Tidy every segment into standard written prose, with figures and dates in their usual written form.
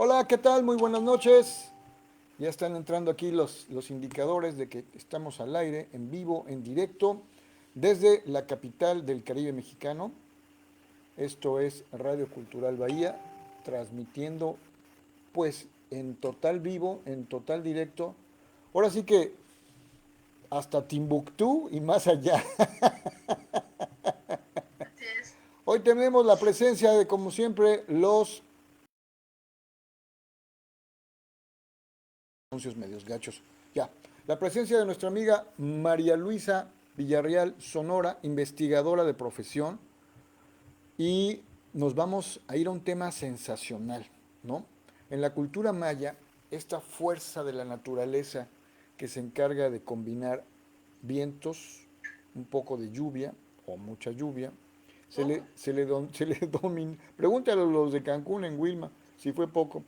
Hola, ¿qué tal? Muy buenas noches. Ya están entrando aquí los indicadores de que estamos al aire, en vivo, en directo, desde la capital del Caribe mexicano. Esto es Radio Cultural Bahía, transmitiendo pues en total vivo, en total directo. Ahora sí que hasta Timbuktu y más allá. Así es. Hoy tenemos la presencia de, como siempre, los anuncios medios gachos. Ya, la presencia de nuestra amiga María Luisa Villarreal Sonora, investigadora de profesión, y nos vamos a ir a un tema sensacional, ¿no? En la cultura maya, esta fuerza de la naturaleza que se encarga de combinar vientos, un poco de lluvia o mucha lluvia, Poco. se le domina. Pregúntale a los de Cancún en Wilma si fue poco.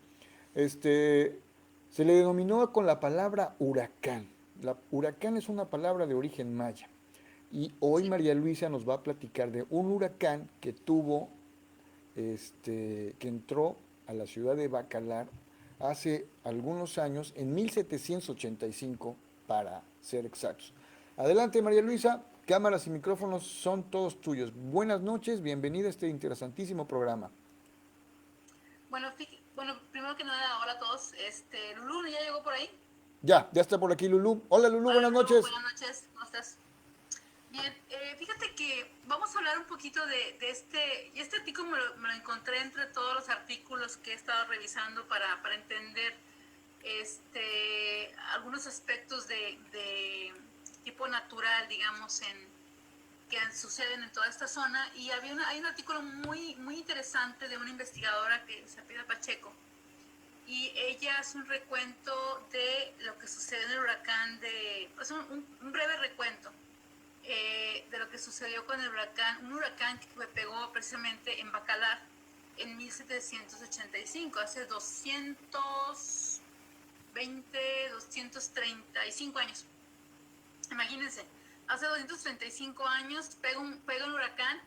Este, Se le denominó con la palabra huracán. La, huracán es una palabra de origen maya. Y hoy Sí. María Luisa nos va a platicar de un huracán que tuvo, que entró a la ciudad de Bacalar hace algunos años, en 1785 para ser exactos. Adelante María Luisa, cámaras y micrófonos son todos tuyos. Buenas noches, bienvenida a este interesantísimo programa. Bueno, primero que nada, hola a todos. Lulú, ¿ya llegó por ahí? Ya está por aquí Lulú. Hola Lulú, Hola buenas Lulú, noches. buenas noches, ¿cómo estás? Bien, fíjate que vamos a hablar un poquito de y este artículo me lo encontré entre todos los artículos que he estado revisando para entender algunos aspectos de tipo natural, digamos, que suceden en toda esta zona. Y hay un artículo muy interesante de una investigadora que se apellida Pacheco, y ella hace un recuento de lo que sucedió en el huracán, pues un breve recuento de lo que sucedió con el huracán, un huracán que pegó precisamente en Bacalar en 1785, hace 235 años. Imagínense, hace 235 años pega un huracán.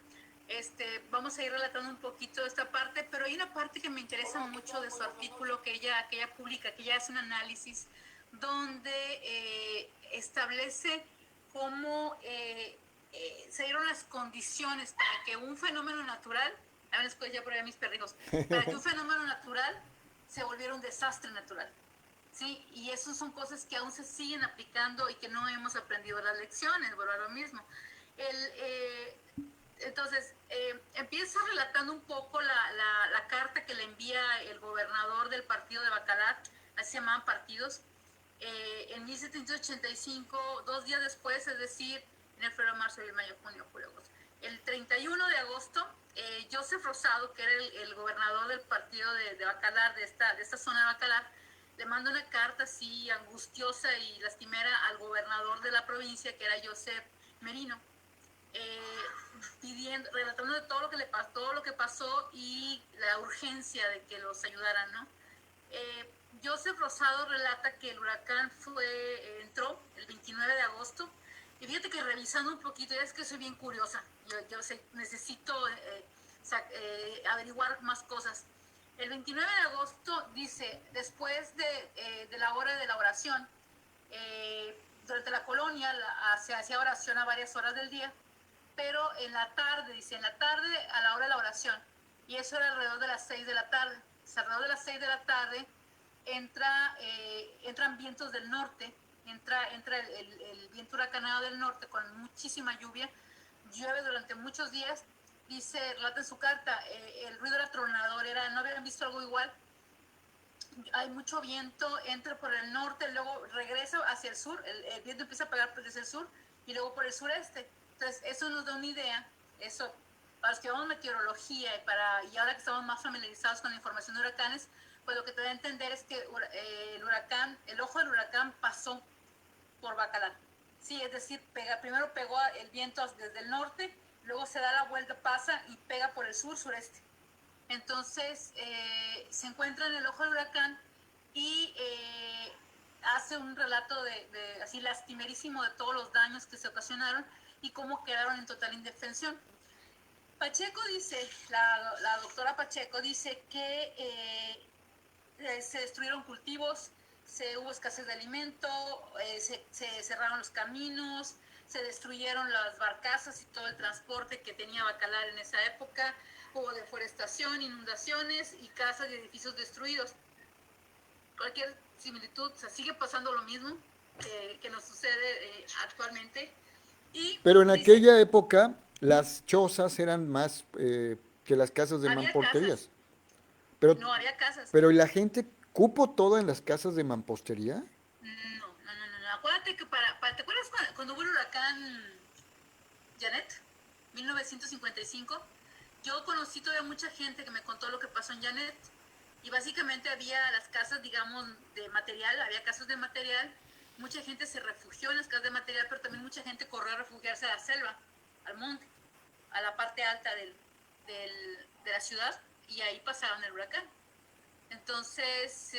Vamos a ir relatando un poquito esta parte, pero hay una parte que me interesa mucho de su artículo que ella publica, que ella hace un análisis donde establece cómo se dieron las condiciones para que un fenómeno natural, a ver, escuché ya por ahí a mis perrijos, para que un fenómeno natural se volviera un desastre natural. Sí, y eso son cosas que aún se siguen aplicando y que no hemos aprendido las lecciones, bueno, lo mismo. El, empieza relatando un poco la carta que le envía el gobernador del partido de Bacalar, así se llamaban partidos, en 1785, 2 días después, es decir, en el febrero, marzo, abril, mayo, junio, julio, agosto. El 31 de agosto, Joseph Rosado, que era el gobernador del partido de Bacalar, de esta zona de Bacalar, le manda una carta así angustiosa y lastimera al gobernador de la provincia, que era Joseph Merino, eh, pidiendo, relatando de todo lo que le pasó, todo lo que pasó y la urgencia de que los ayudaran, ¿no? Eh, Joseph Rosado relata que el huracán entró el 29 de agosto. Y fíjate que revisando un poquito, es que soy bien curiosa, necesito averiguar más cosas. El 29 de agosto dice, después de la hora de la oración, durante la colonia se hacía oración a varias horas del día, pero en la tarde, dice, en la tarde a la hora de la oración, y eso era alrededor de las 6 de la tarde. O sea, alrededor de las 6 de la tarde entran vientos del norte, entra el viento huracanado del norte con muchísima lluvia, llueve durante muchos días. Dice, relata en su carta, el ruido era tronador, no habían visto algo igual. Hay mucho viento, entra por el norte, luego regresa hacia el sur, el viento empieza a pegar desde el sur y luego por el sureste. Entonces, eso nos da una idea, eso, para los que vamos meteorología y ahora que estamos más familiarizados con la información de huracanes, pues lo que te da a entender es que el ojo del huracán pasó por Bacalar. Sí, es decir, primero pegó el viento desde el norte, luego se da la vuelta, pasa y pega por el sur-sureste. Entonces se encuentra en el ojo del huracán y hace un relato así lastimerísimo de todos los daños que se ocasionaron y cómo quedaron en total indefensión. Pacheco dice, la doctora Pacheco dice que se destruyeron cultivos, hubo escasez de alimento, se cerraron los caminos, se destruyeron las barcazas y todo el transporte que tenía Bacalar en esa época, hubo deforestación, inundaciones y casas y edificios destruidos. Cualquier similitud, o sea, sigue pasando lo mismo que nos sucede actualmente. Y Pero en dice, aquella época las chozas eran más que las casas de había casas, mamposterías. Pero, no había casas. pero ¿y la gente cupo toda en las casas de mampostería? No. Acuérdate que ¿te acuerdas cuando hubo el huracán Janet? 1955. Yo conocí todavía mucha gente que me contó lo que pasó en Janet. Y básicamente había las casas, digamos, de material, había casas de material. Mucha gente se refugió en las casas de material, pero también mucha gente corrió a refugiarse a la selva, al monte, a la parte alta de la ciudad, y ahí pasaron el huracán. Entonces,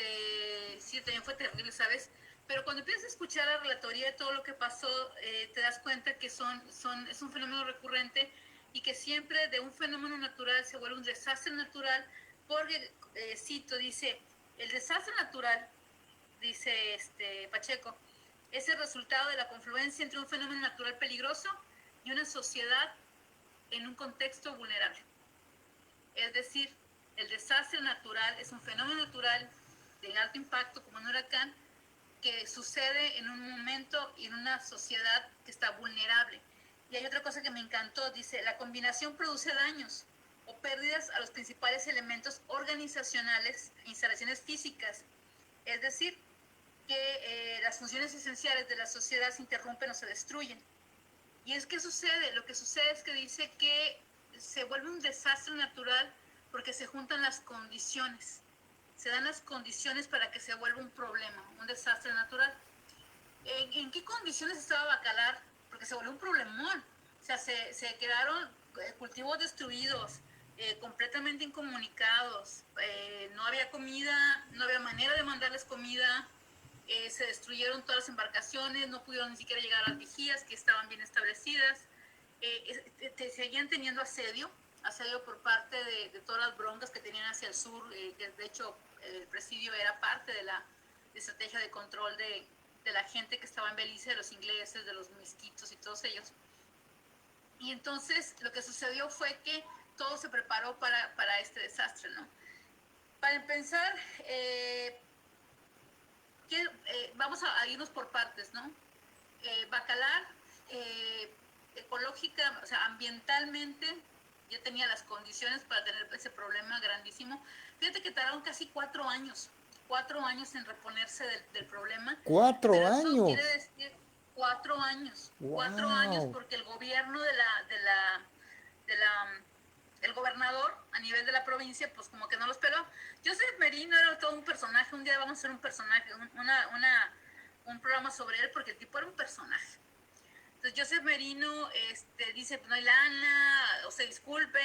sí, también fue terrible, ¿sabes? Pero cuando empiezas a escuchar la relatoría de todo lo que pasó, te das cuenta que es un fenómeno recurrente y que siempre de un fenómeno natural se vuelve un desastre natural, porque, cito, dice, el desastre natural, dice Pacheco, es el resultado de la confluencia entre un fenómeno natural peligroso y una sociedad en un contexto vulnerable. Es decir, el desastre natural es un fenómeno natural de alto impacto como un huracán que sucede en un momento y en una sociedad que está vulnerable. Y hay otra cosa que me encantó, dice, la combinación produce daños o pérdidas a los principales elementos organizacionales e instalaciones físicas. Es decir, que las funciones esenciales de la sociedad se interrumpen o se destruyen. Y es que sucede, lo que sucede es que dice que se vuelve un desastre natural porque se juntan las condiciones. Se dan las condiciones para que se vuelva un problema, un desastre natural. ¿En qué condiciones estaba Bacalar? Porque se volvió un problemón. O sea, se quedaron cultivos destruidos, completamente incomunicados, no había comida, no había manera de mandarles comida, se destruyeron todas las embarcaciones, no pudieron ni siquiera llegar a las vigías que estaban bien establecidas, seguían teniendo asedio por parte de todas las broncas que tenían hacia el sur, que de hecho el presidio era parte de la estrategia de control de la gente que estaba en Belice, de los ingleses, de los mezquitos y todos ellos. Y entonces lo que sucedió fue que todo se preparó para este desastre, ¿no? Para empezar, vamos a irnos por partes, ¿no? Bacalar, ecológica, o sea, ambientalmente, ya tenía las condiciones para tener ese problema grandísimo. Fíjate que tardaron casi 4 años en reponerse del problema. ¡Cuatro Pero eso años! quiere decir 4 años. 4 años ¡Wow! porque el gobierno el gobernador a nivel de la provincia, pues como que no los peló. Joseph Merino era todo un personaje. Un día vamos a hacer un personaje, un programa sobre él, porque el tipo era un personaje. Entonces Joseph Merino dice, pues no hay lana, o sea, disculpe,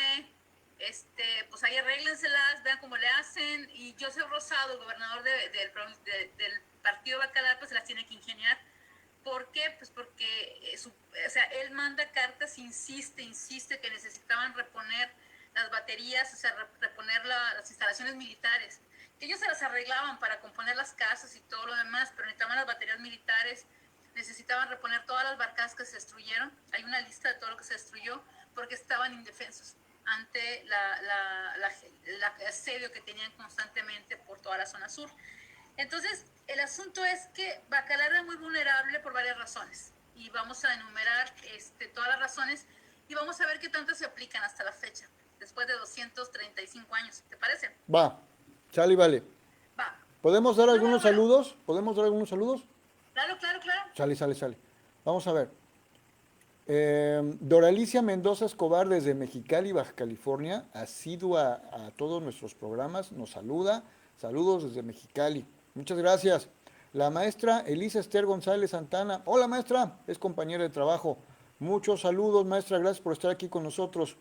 pues ahí arréglenselas, vean cómo le hacen. Y Joseph Rosado, el gobernador del partido Bacalar, pues se las tiene que ingeniar. ¿Por qué? Pues porque o sea, él manda cartas, insiste que necesitaban reponer las baterías, o sea, reponer las instalaciones militares. Que ellos se las arreglaban para componer las casas y todo lo demás, pero necesitaban las baterías militares, necesitaban reponer todas las barcazas que se destruyeron. Hay una lista de todo lo que se destruyó porque estaban indefensos ante el asedio que tenían constantemente por toda la zona sur. Entonces, el asunto es que Bacalar era muy vulnerable por varias razones. Y vamos a enumerar todas las razones y vamos a ver qué tanto se aplican hasta la fecha, después de 235 años. ¿Te parece? Va, sale y vale. Va. ¿Podemos dar Número algunos uno. saludos? ¿Podemos dar algunos saludos? Claro. Sale. Vamos a ver. Doralicia Mendoza Escobar desde Mexicali, Baja California, asidua a todos nuestros programas, nos saluda. Saludos desde Mexicali. Muchas gracias. La maestra Elisa Esther González Santana. Hola maestra, es compañera de trabajo. Muchos saludos maestra, gracias por estar aquí con nosotros.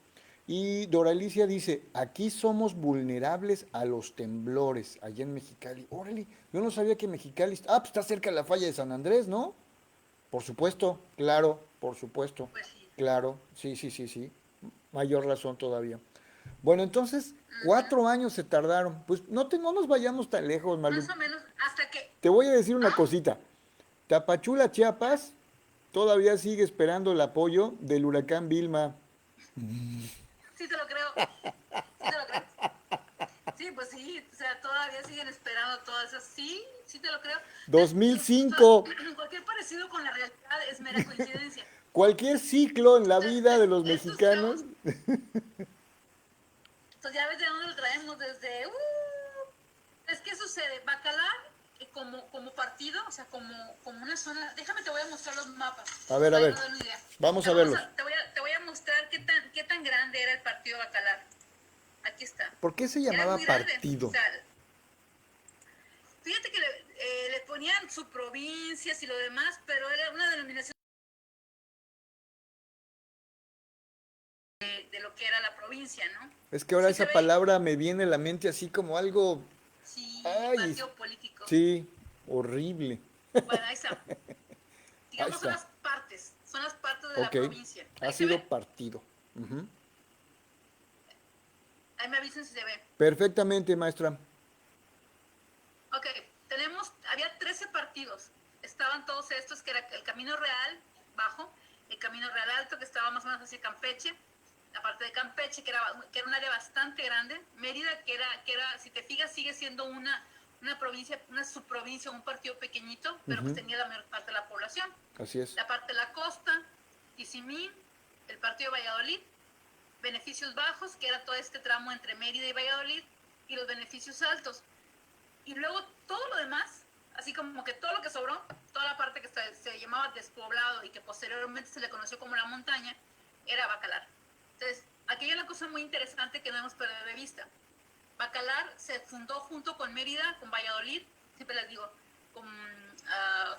Y Doralicia dice, aquí somos vulnerables a los temblores, allá en Mexicali. Órale, yo no sabía que Mexicali... pues está cerca de la falla de San Andrés, ¿no? Por supuesto, claro, por supuesto, Pues sí. claro, sí. Mayor razón todavía. Bueno, entonces, Ujú. 4 años se tardaron. Pues no nos vayamos tan lejos, Malu. Más o menos hasta que... Te voy a decir una ¿Ah? cosita. Tapachula, Dime. Chiapas, todavía sigue esperando el apoyo del huracán Vilma. Sí te lo creo, sí te lo creo. Sí, pues sí, o sea, todavía siguen esperando todas esas. Sí, sí te lo creo. Dos Entonces, mil insisto, cinco. cualquier parecido con la realidad es mera coincidencia. Cualquier ciclo en la vida de los Estos mexicanos. chavos, pues ya ves de dónde lo traemos desde... es que sucede, Bacalar como partido, o sea, como una zona... Déjame, te voy a mostrar los mapas, A para que ver, nos den una idea. vamos a verlos. Te voy a mostrar qué tan grande era el partido Bacalar. Aquí está. ¿Por qué se Era muy llamaba grande. O partido? sea, fíjate que le ponían subprovincias y lo demás, pero era una denominación de lo que era la provincia, ¿no? Es que ahora Sí se esa ve, palabra me viene a la mente así como algo, sí, ay, partido político. sí, horrible. Bueno, ahí está. Ahí Digamos, está. son las partes de Ok, la provincia. ha Ahí se ve, sido partido. Ujú. ahí me avisen si se ve. Perfectamente, maestra. Ok, había 13 partidos. Estaban todos estos, que era el Camino Real bajo, el Camino Real Alto, que estaba más o menos hacia Campeche, la parte de Campeche, que era un área bastante grande. Mérida, si te fijas, sigue siendo una provincia, una subprovincia, un partido pequeñito, pero pues Ujú. tenía la mayor parte de la población. Así es. La parte de la costa, Tizimín, el partido de Valladolid, beneficios bajos, que era todo este tramo entre Mérida y Valladolid, y los beneficios altos. Y luego todo lo demás, así como que todo lo que sobró, toda la parte que se llamaba despoblado y que posteriormente se le conoció como la montaña, era Bacalar. Entonces, aquí hay una cosa muy interesante que no hemos perdido de vista. Bacalar se fundó junto con Mérida, con Valladolid, siempre les digo, con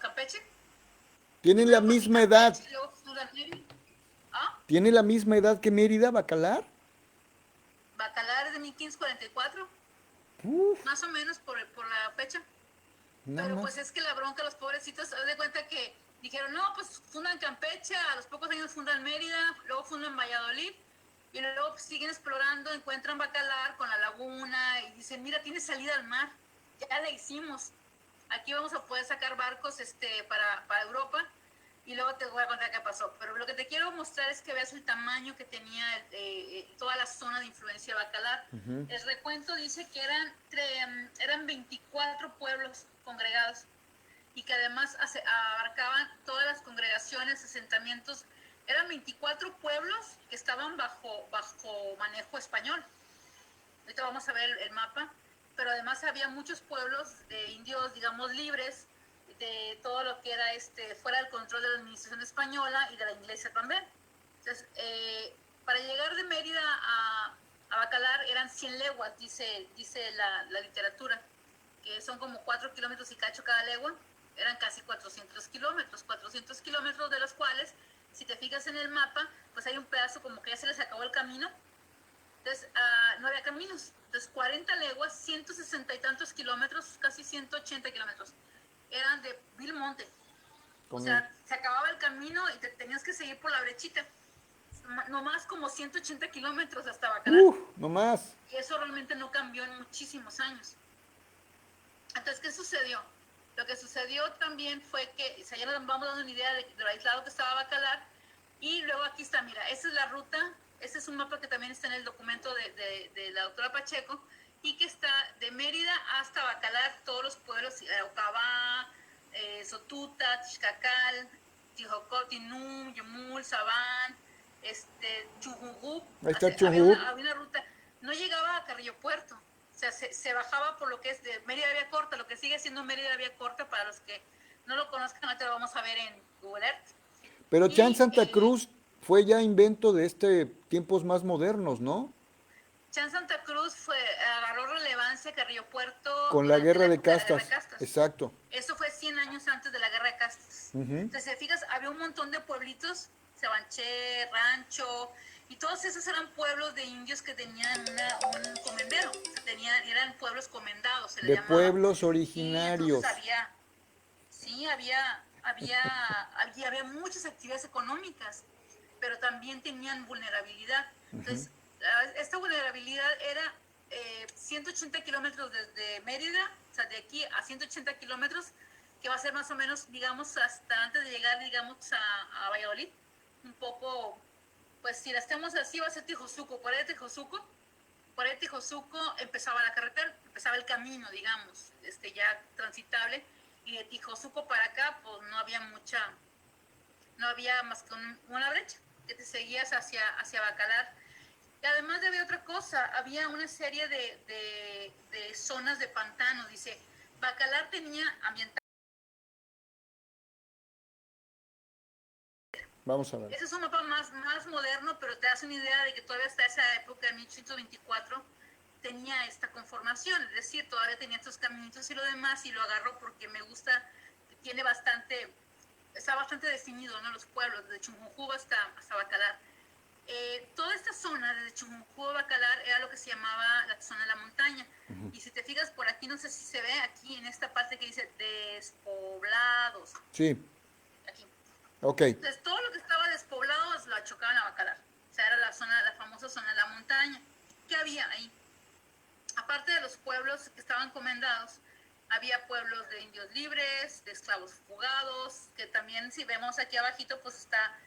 Campeche, y ¿Tienen la luego, y misma edad? Campeche, y luego fundan Mérida. ¿Ah? ¿Tiene la misma edad que Mérida, Bacalar? Bacalar es de 1544, Uf, más o menos por la fecha. nada Pero pues más. es que la bronca, los pobrecitos, se de cuenta que dijeron, no, pues fundan Campeche, a los pocos años fundan Mérida, luego fundan Valladolid, y luego pues, siguen explorando, encuentran Bacalar con la laguna, y dicen, mira, tiene salida al mar, ya la hicimos, aquí vamos a poder sacar barcos para Europa, y luego te voy a contar qué pasó. Pero lo que te quiero mostrar es que veas el tamaño que tenía toda la zona de influencia de Bacalar. Ujú. El recuento dice que eran 24 pueblos congregados y que además abarcaban todas las congregaciones, asentamientos. Eran 24 pueblos que estaban bajo manejo español. Ahorita vamos a ver el mapa, pero además había muchos pueblos de indios, digamos, libres de todo lo que era fuera del control de la administración española y de la iglesia también. Entonces, para llegar de Mérida a Bacalar eran 100 leguas, dice la literatura, que son como 4 kilómetros y cacho cada legua, eran casi 400 kilómetros de los cuales, si te fijas en el mapa, pues hay un pedazo como que ya se les acabó el camino. Entonces, no había caminos. Entonces, 40 leguas, 160 y tantos kilómetros, casi 180 kilómetros, eran de vil monte. O Con- sea, se acababa el camino y te tenías que seguir por la brechita. No más como 180 kilómetros hasta Bacalar. No más. Y eso realmente no cambió en muchísimos años. Entonces, ¿qué sucedió? Lo que sucedió también fue que, o sea, ya nos vamos dando una idea de lo aislado que estaba Bacalar. Y luego aquí está, mira, esa es la ruta, este es un mapa que también está en el documento de la doctora Pacheco, y que está de Mérida hasta Bacalar, todos los pueblos, Ocabá, Sotuta, Tixcacal, Tijocó, Tinum, Yumul, Sabán, Chujugú. Ahí está había, Chubut. había una ruta, no llegaba a Carrillo Puerto, o sea, se bajaba por lo que es de Mérida Vía Corta, lo que sigue siendo Mérida Vía Corta, para los que no lo conozcan, ahorita lo vamos a ver en Google Earth. Pero Chan Y Santa Cruz fue ya invento de tiempos más modernos, ¿no? Chan Santa Cruz agarró relevancia Carrillo Puerto Con la durante guerra la de época de la Guerra de castas. Castas. Exacto. Eso fue 100 años antes de la Guerra de Castas. Ujú. Entonces, si te fijas, había un montón de pueblitos, Sabanché, Rancho, y todos esos eran pueblos de indios que tenían un comendero. O sea, eran pueblos comendados, se les De llamaba. pueblos Y entonces originarios. sí, había muchas actividades económicas, pero también tenían vulnerabilidad. Ujú. Entonces, esta vulnerabilidad era 180 kilómetros desde Mérida, o sea, de aquí a 180 kilómetros, que va a ser más o menos, digamos, hasta antes de llegar, digamos, a Valladolid. Un poco, pues si la hacemos así, va a ser Tijosuco. Por ahí de Tijosuco empezaba la carretera, empezaba el camino, digamos, ya transitable. Y de Tijosuco para acá, pues no había más que una brecha, que te seguías hacia Bacalar. Y además había otra cosa, había una serie de zonas de pantano. Dice, Bacalar tenía ambiental. Vamos a ver. Ese es un mapa más moderno, pero te das una idea de que todavía hasta esa época, en 1824, tenía esta conformación. Es decir, todavía tenía estos caminitos y lo demás, y lo agarro porque me gusta, tiene está bastante definido, ¿no? Los pueblos, desde Chunjunjuba hasta Bacalar. Toda esta zona, desde Chunjunjuba a Bacalar, era lo que se llamaba la zona de la montaña. Y si te fijas por aquí, no sé si se ve, aquí en esta parte que dice despoblados. Sí, Aquí. ok. Entonces, todo lo que estaba despoblado lo achocaban a Bacalar. O sea, era la famosa zona de la montaña. ¿Qué había ahí? Aparte de los pueblos que estaban comendados, había pueblos de indios libres, de esclavos fugados, que también, si vemos aquí abajito, pues está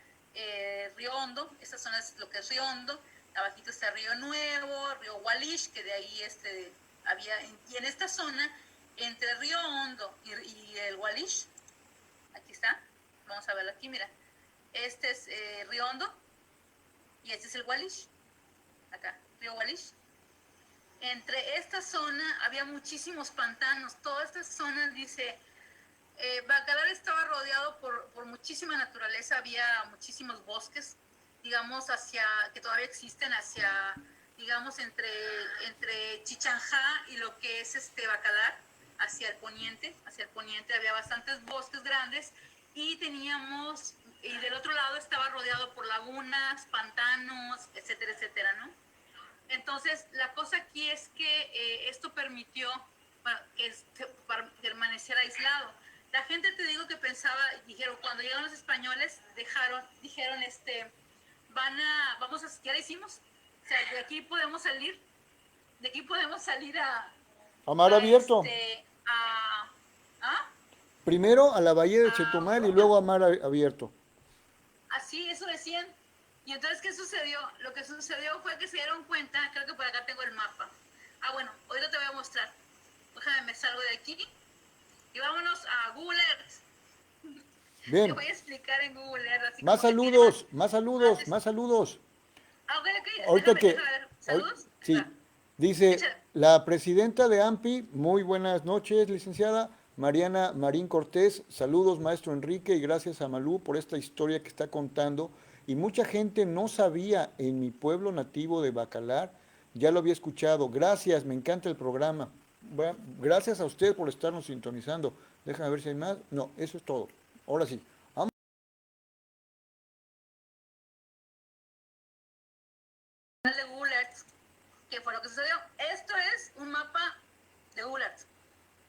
Río Hondo. Esta zona es lo que es Río Hondo. Abajito está Río Nuevo, Río Walish, que de ahí había, y en esta zona, entre Río Hondo y el Walish, aquí está, vamos a verlo aquí, mira, este es Río Hondo y este es el Walish, acá, Río Walish. Entre esta zona había muchísimos pantanos. Toda esta zona, dice, Bacalar estaba rodeado por muchísima naturaleza. Había muchísimos bosques, digamos, que todavía existen digamos, entre Chichanjá y lo que es Bacalar, hacia el poniente. Hacia el poniente había bastantes bosques grandes y y del otro lado estaba rodeado por lagunas, pantanos, etcétera, etcétera, ¿no? Entonces, la cosa aquí es que esto permitió, bueno, que permanecer aislado. La gente, te digo, que pensaba, dijeron, cuando llegaron los españoles, dijeron, ya la hicimos, o sea, de aquí podemos salir A mar a abierto. a, ¿ah? Primero a la bahía de A Chetumal y Europa. luego a mar abierto. Así, eso decían. Y entonces, ¿qué sucedió? Lo que sucedió fue que se dieron cuenta, creo que por acá tengo el mapa. Bueno, ahorita te voy a mostrar. Déjame, me salgo de aquí y vámonos a Google Earth. Te Bien. voy a explicar en Google Earth, así Más como que tiene más... saludos, más más saludos, más saludos. ok, Ahorita déjame que, ver. ¿Saludos? sí, Espera, dice échale. la presidenta de AMPI, muy buenas noches, licenciada Mariana Marín Cortés. Saludos, maestro Enrique, y gracias a Malú por esta historia que está contando. Y mucha gente no sabía en mi pueblo nativo de Bacalar, ya lo había escuchado. Gracias, me encanta el programa. Bueno, gracias a usted por estarnos sintonizando. Déjame ver si hay más. No, eso es todo. Ahora sí. De Google Earth, ¿qué fue lo que sucedió? Esto es un mapa de Google Earth.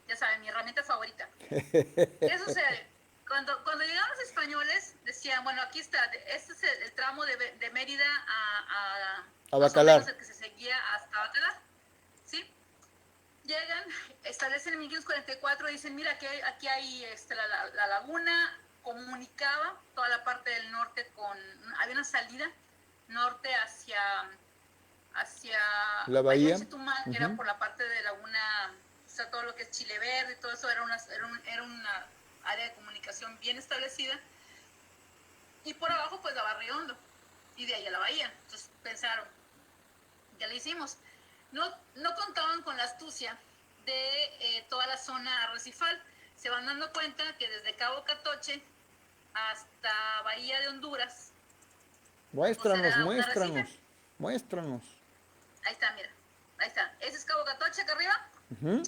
Ya saben, mi herramienta favorita. ¿Qué sucede? Cuando llegaron los españoles, decían, bueno, aquí está, este es el tramo de Mérida A más o menos Bacalar. el que se seguía hasta Bacalar, ¿sí? Llegan, establecen en 1544, dicen, mira, aquí hay la laguna, comunicaba toda la parte del norte había una salida norte hacia La Bahía de bahía. Chetumal, que era Ujú. por la parte de laguna, o sea, todo lo que es Chile Verde, todo eso era una área de comunicación bien establecida. Y por abajo, pues la Barrio Hondo, y de ahí a la bahía. Entonces pensaron, ya lo hicimos. No contaban con la astucia de toda la zona arrecifal. Se van dando cuenta que desde Cabo Catoche hasta Bahía de Honduras, pues Muéstranos, era un arrecife. muéstranos, muéstranos. Ahí está, mira. Ahí está. Ese es Cabo Catoche acá arriba. Ujú.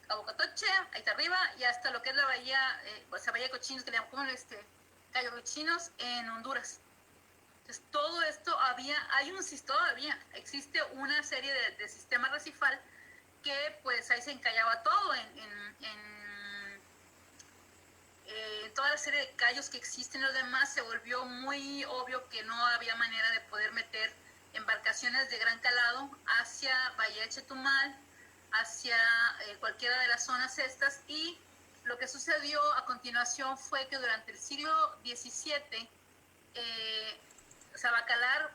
Cabo Catoche, ahí está arriba, y hasta lo que es la bahía, pues la bahía de Cochinos, que le llaman Cayo Cochinos, en Honduras. Entonces, todo esto todavía existe una serie de sistema recifal que pues ahí se encallaba todo toda la serie de callos que existen y los demás. Se volvió muy obvio que no había manera de poder meter embarcaciones de gran calado hacia Bahía de Chetumal, hacia cualquiera de las zonas estas, y lo que sucedió a continuación fue que durante el siglo XVII, Bacalar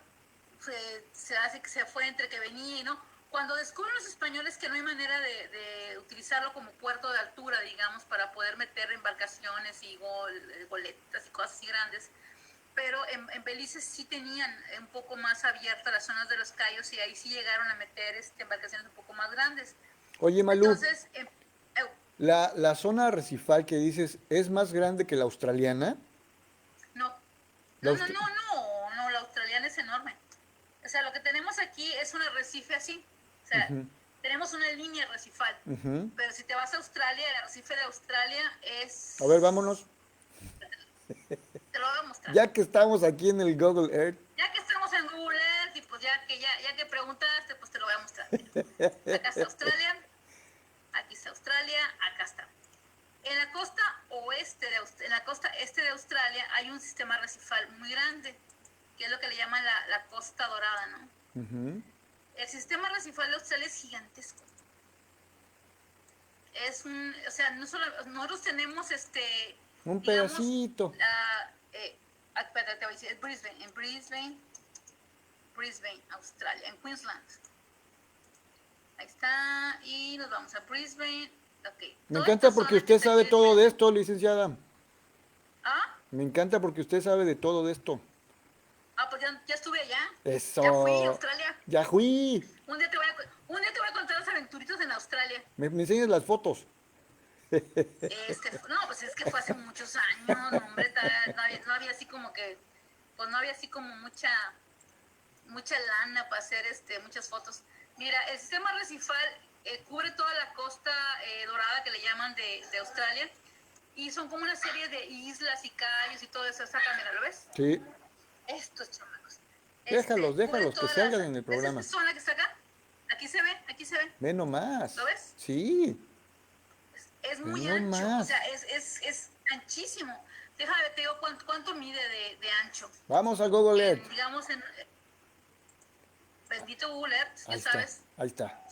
se hace que se fue entre que venía y no. Cuando descubren los españoles que no hay manera de utilizarlo como puerto de altura, digamos, para poder meter embarcaciones y goletas y cosas así grandes, pero en Belice sí tenían un poco más abiertas las zonas de los cayos y ahí sí llegaron a meter embarcaciones un poco más grandes. Oye, Malú, Entonces, la zona arrecifal que dices es más grande que la australiana. no, La no, no, aust- no, no, no, la australiana es enorme. O sea, lo que tenemos aquí es un arrecife así. O sea, Ujú, tenemos una línea arrecifal. ujú. Pero si te vas a Australia, el arrecife de Australia A ver, es... vámonos. Te lo voy a mostrar. Ya que estamos aquí en el Google Earth, Ya que estamos en Google Earth y pues ya que preguntaste, pues te lo voy a mostrar. Acá está Australia, aquí está Australia, acá está. En la costa en la costa este de Australia hay un sistema arrecifal muy grande, que es lo que le llaman la Costa Dorada, ¿no? ujú, El sistema arrecifal de Australia es gigantesco. O sea, no solo, nosotros tenemos un digamos, pedacito. espérate, te voy a decir, es Brisbane, Australia, en Queensland. Ahí está, y nos vamos a Brisbane. Ok, Me toda esta encanta porque zona que usted está aquí sabe de todo de frente. esto, licenciada. Ah, Me encanta porque usted sabe de todo de esto. pues ya estuve allá. Ya fui a Eso. Australia. Ya fui. Un día te voy a contar los aventuritos en Australia. Me enseñas las fotos. No, pues es que fue hace muchos años, no, hombre, no había así como que, pues no había así como mucha lana para hacer muchas fotos. Mira, el sistema arrecifal cubre toda la costa dorada que le llaman de Australia, y son como una serie de islas y cayos y todo eso. Acá, mira, ¿lo ves? Sí. Estos chamacos. Déjalos, Cubre déjalos, que todas salgan en el ¿ves esta programa. zona que está acá? Aquí se ve. Ve ¿Lo nomás. ves? Sí. Es Ve muy ancho, o sea, nomás. es anchísimo. Déjame, te digo cuánto mide de ancho. Vamos a Google Earth. Digamos, en bendito Google Earth, ya Ahí está, sabes. ahí está.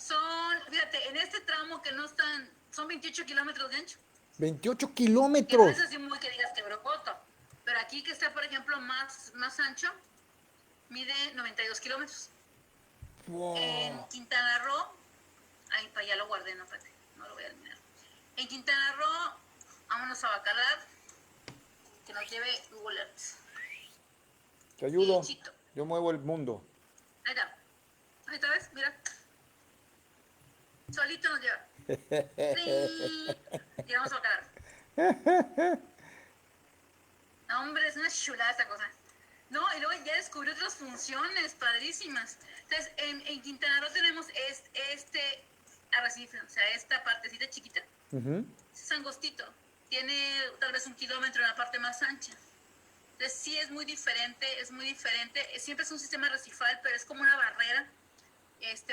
Fíjate, en este tramo que no están, son 28 kilómetros de ancho, 28 que no es kilómetros. así muy que digas que brocoto. Pero aquí que está, por ejemplo, más ancho, mide 92 kilómetros. En Wow. Quintana Roo, ahí para allá lo guardé, no, espérate, no lo voy a eliminar. En Quintana Roo, vámonos a Bacalar, que nos lleve Google Earth. Te ayudo. Chito. Yo muevo el mundo. Ahí está. Ahí está, ¿ves? Mira. Solito nos lleva. Llegamos a Bacalar. No, hombre, es una chulada esta cosa. No, y luego ya descubrí otras funciones padrísimas. Entonces, en Quintana Roo tenemos este arrecife, o sea, esta partecita chiquita. Ujú. Es angostito. Tiene tal vez 1 kilómetro en la parte más ancha. Entonces, sí es muy diferente, es muy diferente. Siempre es un sistema arrecifal, pero es como una barrera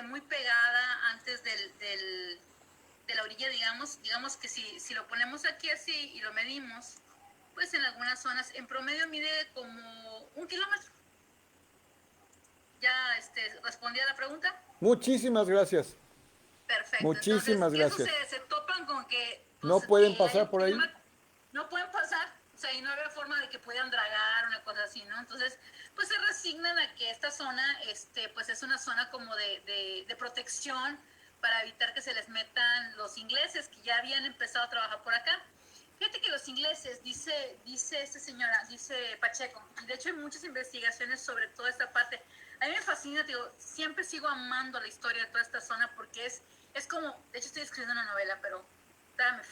muy pegada antes de la orilla, digamos. Digamos que si lo ponemos aquí así y lo medimos, pues en algunas zonas, en promedio mide como 1 kilómetro. ¿Ya respondí a la pregunta? Muchísimas gracias. Perfecto. Entonces, Muchísimas eso gracias. se topan con que ¿No pues, pueden hay pasar un por ahí? clima, no pueden pasar, o sea, y no había forma de que pudieran dragar, una cosa así, ¿no? Entonces, pues se resignan a que esta zona, pues es una zona como de protección para evitar que se les metan los ingleses que ya habían empezado a trabajar por acá. Fíjate que los ingleses, dice dice Pacheco, y de hecho hay muchas investigaciones sobre toda esta parte. A mí me fascina, digo, siempre sigo amando la historia de toda esta zona porque es como, de hecho estoy escribiendo una novela, pero todavía me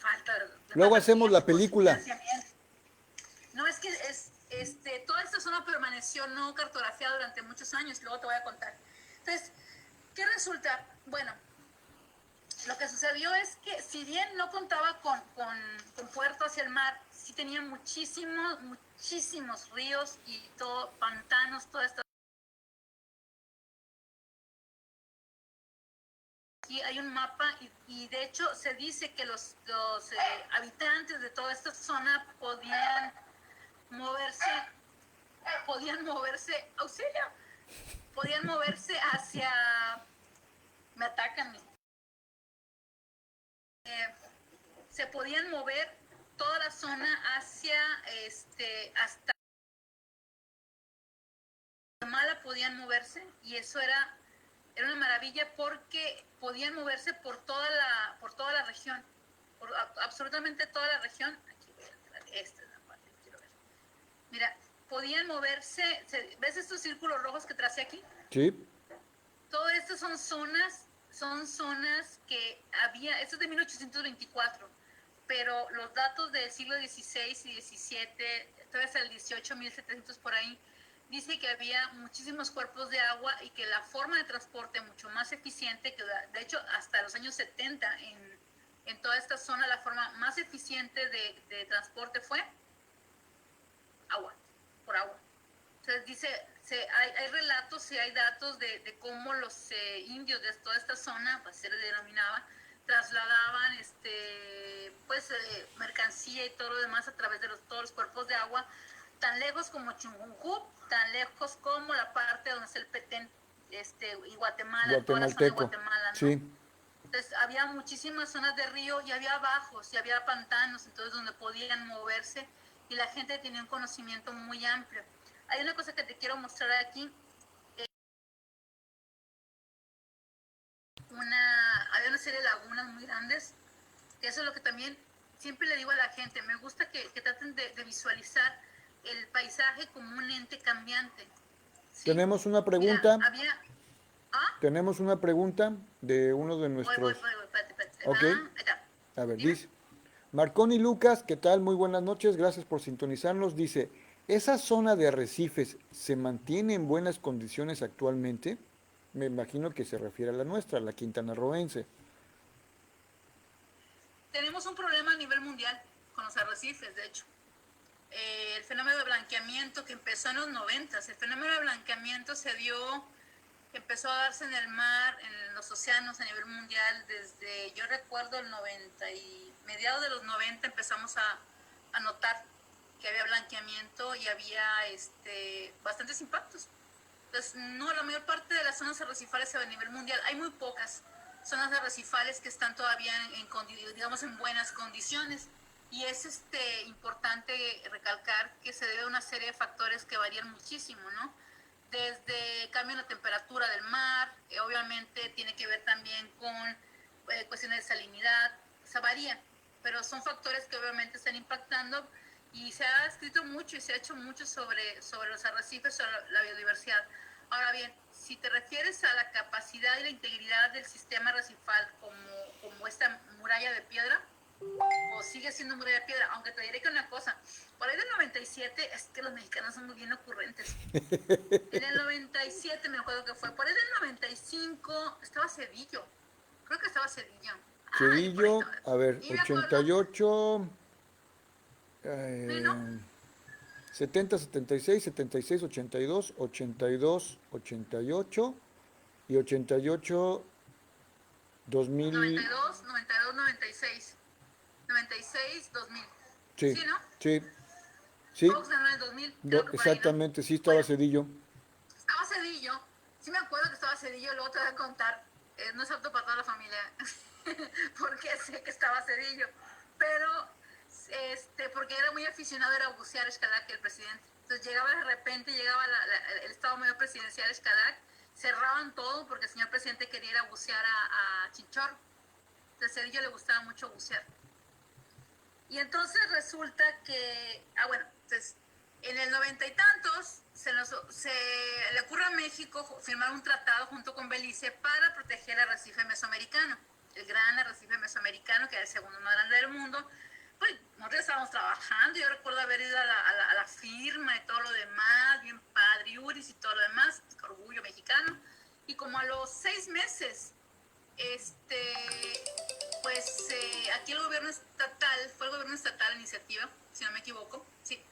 Luego falta hacemos la tiempo, película. financiamiento. No, es que toda esta zona permaneció no cartografiada durante muchos años, luego te voy a contar. Entonces, ¿qué resulta? Bueno, lo que sucedió es que si bien no contaba con puerto hacia el mar, sí tenía muchísimos ríos y todo, pantanos, toda esta. Aquí hay un mapa y de hecho se dice que los habitantes de toda esta zona moverse, auxilio, podían moverse hacia, me atacan, se podían mover toda la zona hacia, hasta Guatemala podían moverse, y eso era una maravilla porque podían moverse por toda la región, por absolutamente toda la región. Aquí voy a entrar, esta es la parte que quiero ver. Mira, podían moverse, ¿ves estos círculos rojos que tracé aquí? Sí. Todo esto son zonas que había, esto es de 1824, pero los datos del siglo XVI y XVII, todavía hasta el 18, 1700 por ahí, dice que había muchísimos cuerpos de agua y que la forma de transporte mucho más eficiente, que de hecho hasta los años 70 en toda esta zona la forma más eficiente de transporte fue agua, por agua. Entonces dice, hay relatos y hay datos de cómo los indios de toda esta zona, pues se les denominaba, trasladaban mercancía y todo lo demás a través de todos los cuerpos de agua, tan lejos como Chungunjup, tan lejos como la parte donde está el Petén, y Guatemala, toda la zona de Guatemala, ¿no? Sí. Entonces había muchísimas zonas de río y había bajos y había pantanos, entonces donde podían moverse y la gente tenía un conocimiento muy amplio. Hay una cosa que te quiero mostrar aquí. Había una serie de lagunas muy grandes, que eso es lo que también siempre le digo a la gente, me gusta que traten de visualizar el paisaje como un ente cambiante. ¿Sí? Tenemos una Mira, pregunta. había... ¿Ah? Tenemos una pregunta de uno de nuestros... Espérate. Ok. Ahí está. A ver, Dime. dice. Marconi Lucas, ¿qué tal? Muy buenas noches, gracias por sintonizarnos. Dice, ¿esa zona de arrecifes se mantiene en buenas condiciones actualmente? Me imagino que se refiere a la nuestra, la quintanarroense. Tenemos un problema a nivel mundial con los arrecifes, de hecho. El fenómeno de blanqueamiento que empezó en los 90, el fenómeno de blanqueamiento empezó a darse en el mar, en los océanos a nivel mundial desde, yo recuerdo, el 90 y mediados de los 90 empezamos a notar que había blanqueamiento y había bastantes impactos. Entonces, no, la mayor parte de las zonas arrecifales a nivel mundial, hay muy pocas zonas arrecifales que están todavía digamos, en buenas condiciones. Y es importante recalcar que se debe a una serie de factores que varían muchísimo, ¿no? Desde cambio en la temperatura del mar, obviamente tiene que ver también con cuestiones de salinidad, o sea, varían, pero son factores que obviamente están impactando y se ha escrito mucho y se ha hecho mucho sobre los arrecifes, sobre la biodiversidad. Ahora bien, si te refieres a la capacidad y la integridad del sistema arrecifal como esta muralla de piedra, o sigue siendo muralla de piedra, aunque te diré que una cosa, por ahí del 97, es que los mexicanos son muy bien ocurrentes. En el 97 me acuerdo que fue, por ahí del 95 estaba Cedillo, creo que estaba Cedillo. Cedillo, a ver, Y me acuerdo, 88, ¿sí, no? 70, 76, 76, 82, 82, 88 y 88, 2000. 92, 92, 96. 96, 2000. Sí, ¿Sí, no? sí, sí, Fox ganó en el 2000, creo que por ahí, ¿no? exactamente, sí estaba Bueno, Cedillo. estaba Cedillo. Sí me acuerdo que estaba Cedillo, luego te voy a contar. No es apto para toda la familia, porque sé que estaba Cedillo. Pero, porque era muy aficionado, era bucear Xcalac, el presidente. Entonces llegaba de repente, llegaba el Estado Mayor Presidencial Xcalac, cerraban todo porque el señor presidente quería ir a bucear a Chinchorro. Entonces a Cedillo le gustaba mucho bucear. Y entonces resulta que, bueno, entonces en el 90 y tantos se le ocurre a México firmar un tratado junto con Belice para proteger el arrecife mesoamericano, el gran arrecife mesoamericano, que es el segundo más grande del mundo. Pues nosotros estábamos trabajando, yo recuerdo haber ido a la firma y todo lo demás, bien padre, Uris y todo lo demás, orgullo mexicano. Y como a los 6 meses, pues aquí el gobierno estatal, fue el gobierno estatal la iniciativa, si no me equivoco, sí,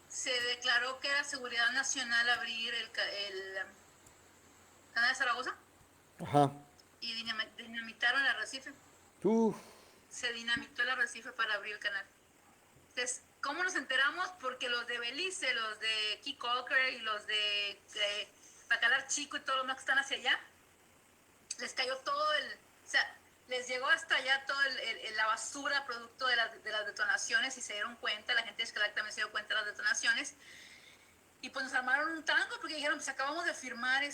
se declaró que era seguridad nacional abrir el canal de Zaragoza. Ajá. Y dinamitaron el arrecife. Uf. Se dinamitó el arrecife para abrir el canal. Entonces, ¿Cómo nos enteramos? Porque los de Belice, los de Key Cocker y los de Bacalar Chico y todos los demás que están hacia allá, les cayó todo o sea, les llegó hasta allá toda la basura producto de las detonaciones y se dieron cuenta, la gente de Xcalac también se dio cuenta de las detonaciones. Y pues nos armaron un tango porque dijeron, pues acabamos de firmar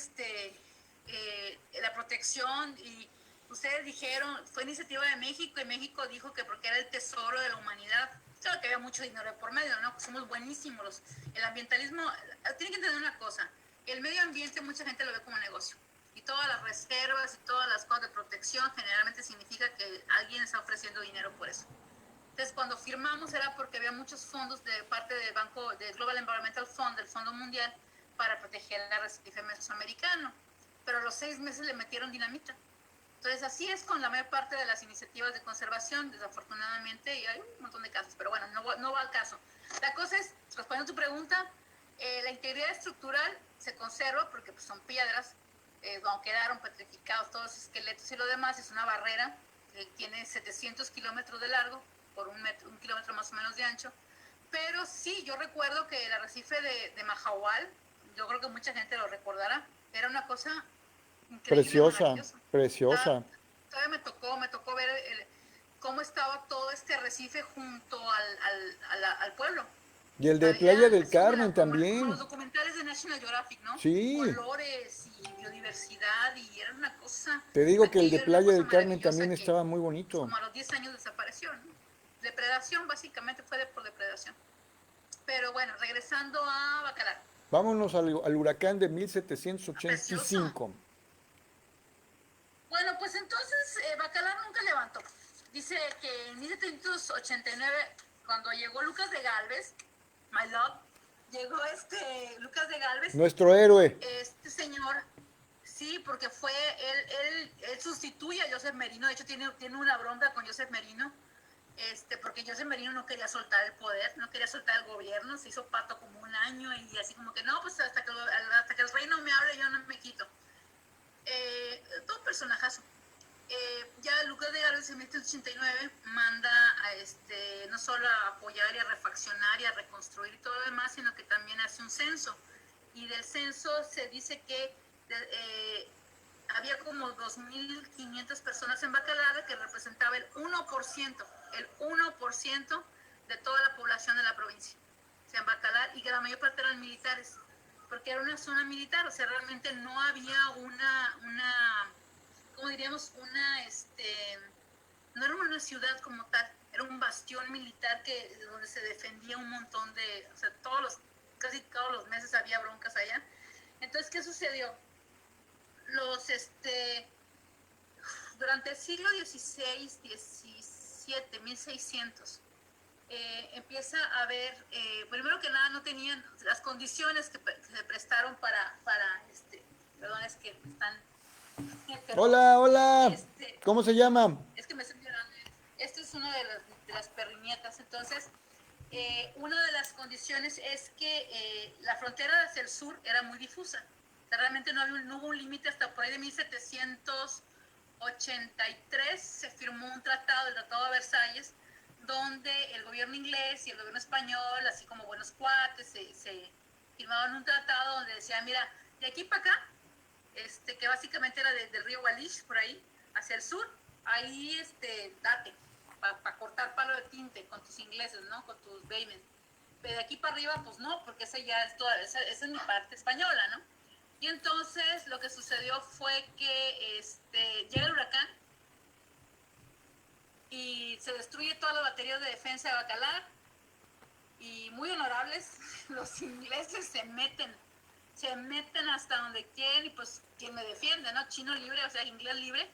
la protección y ustedes dijeron, fue iniciativa de México y México dijo que porque era el tesoro de la humanidad. Claro que había mucho dinero por medio, ¿no? Somos buenísimos. El ambientalismo, tienen que entender una cosa, el medio ambiente mucha gente lo ve como negocio. Y todas las reservas y todas las cosas de protección generalmente significa que alguien está ofreciendo dinero por eso. Entonces, cuando firmamos era porque había muchos fondos de parte del Banco, del Global Environmental Fund, del Fondo Mundial, para proteger el arrecife mesoamericano. Pero a los 6 meses le metieron dinamita. Entonces, así es con la mayor parte de las iniciativas de conservación, desafortunadamente, y hay un montón de casos, pero bueno, no va al caso. La cosa es, respondiendo a tu pregunta, la integridad estructural se conserva porque pues, son piedras, aunque quedaron petrificados todos los esqueletos y lo demás, es una barrera que tiene 700 kilómetros de largo, por un kilómetro más o menos de ancho. Pero sí, yo recuerdo que el arrecife de Mahahual, yo creo que mucha gente lo recordará, era una cosa increíble, Preciosa, maravillosa. preciosa. Todavía me tocó ver cómo estaba todo este arrecife junto al pueblo. Y el de Playa del Así Carmen como los también. documentales de National Geographic, ¿no? Sí, Colores y biodiversidad, y era una cosa, te digo que el de aquello era una Playa cosa del Carmen maravillosa también que estaba muy pues, bonito. como a los 10 años desapareció, ¿no? Depredación, básicamente fue por depredación. Pero bueno, regresando a Bacalar. Vámonos al huracán de Precioso. 1785. Bueno, pues entonces Bacalar nunca levantó. Dice que en 1789, cuando llegó Lucas de Galvez, my love, llegó Lucas de Galvez, Nuestro héroe. este señor, sí, porque él sustituye a Joseph Merino, de hecho tiene una bronca con Joseph Merino, porque Joseph Merino no quería soltar el poder, no quería soltar el gobierno, se hizo pato como un año y así como que no, pues hasta que el rey no me hable yo no me quito. Todo un personajazo. Ya Lucas de Galvez en 1989 manda no solo a apoyar y a refaccionar y a reconstruir y todo lo demás, sino que también hace un censo. Y del censo se dice que había como 2.500 personas en Bacalar, que representaba el 1% de toda la población de la provincia. O sea, en Bacalar, y que la mayor parte eran militares, porque era una zona militar, o sea, realmente no había ¿cómo diríamos? No era una ciudad como tal, era un bastión militar donde se defendía un montón o sea, casi todos los meses había broncas allá. Entonces, ¿qué sucedió? Durante el siglo XVI, XVII, 1600, empieza a haber, primero que nada no tenían las condiciones que se prestaron perdón, es que están, perdón, Hola, hola. este, ¿Cómo se llama? es que me estoy llorando. Esta es una de las perrinietas. Entonces, una de las condiciones es que la frontera hacia el sur era muy difusa. O sea, realmente no hubo un límite hasta por ahí de 1783 se firmó un tratado, el Tratado de Versalles, donde el gobierno inglés y el gobierno español, así como buenos cuates, se firmaban un tratado donde decía, mira, de aquí para acá, que básicamente era desde el río Walish, por ahí, hacia el sur, ahí date, para cortar palo de tinte con tus ingleses, ¿no? Con tus Baymen. Pero de aquí para arriba, pues no, porque esa ya es toda, esa es mi parte española, ¿no? Y entonces lo que sucedió fue que llega el huracán y se destruye todas las baterías de defensa de Bacalar, y muy honorables, los ingleses se meten hasta donde quieren, y pues quien me defiende, ¿no? Chino libre, o sea, inglés libre,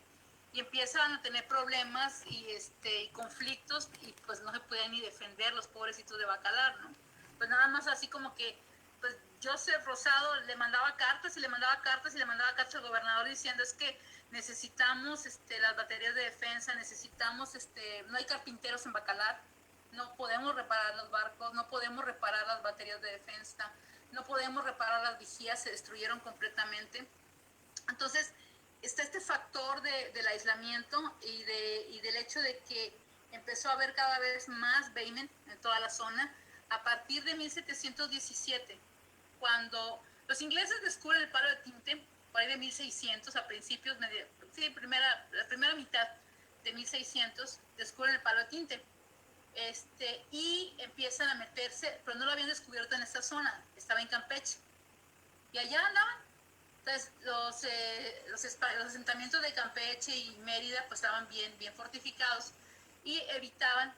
y empiezan a tener problemas y conflictos, y pues no se podían ni defender los pobrecitos de Bacalar, ¿no? Pues nada más así como que, pues Joseph Rosado le mandaba cartas y le mandaba cartas y le mandaba cartas al gobernador diciendo es que necesitamos las baterías de defensa, necesitamos, no hay carpinteros en Bacalar, no podemos reparar los barcos, no podemos reparar las baterías de defensa, no podemos reparar las vigías, se destruyeron completamente. Entonces, está este factor del aislamiento y del hecho de que empezó a haber cada vez más Baymen en toda la zona. a partir de 1717, cuando los ingleses descubren el palo de tinte, por ahí de 1600, a principios, sí, la primera mitad de 1600, descubren el palo de tinte. Y empiezan a meterse, pero no lo habían descubierto en esta zona, estaba en Campeche. Y allá andaban. Entonces, los asentamientos de Campeche y Mérida pues estaban bien fortificados y evitaban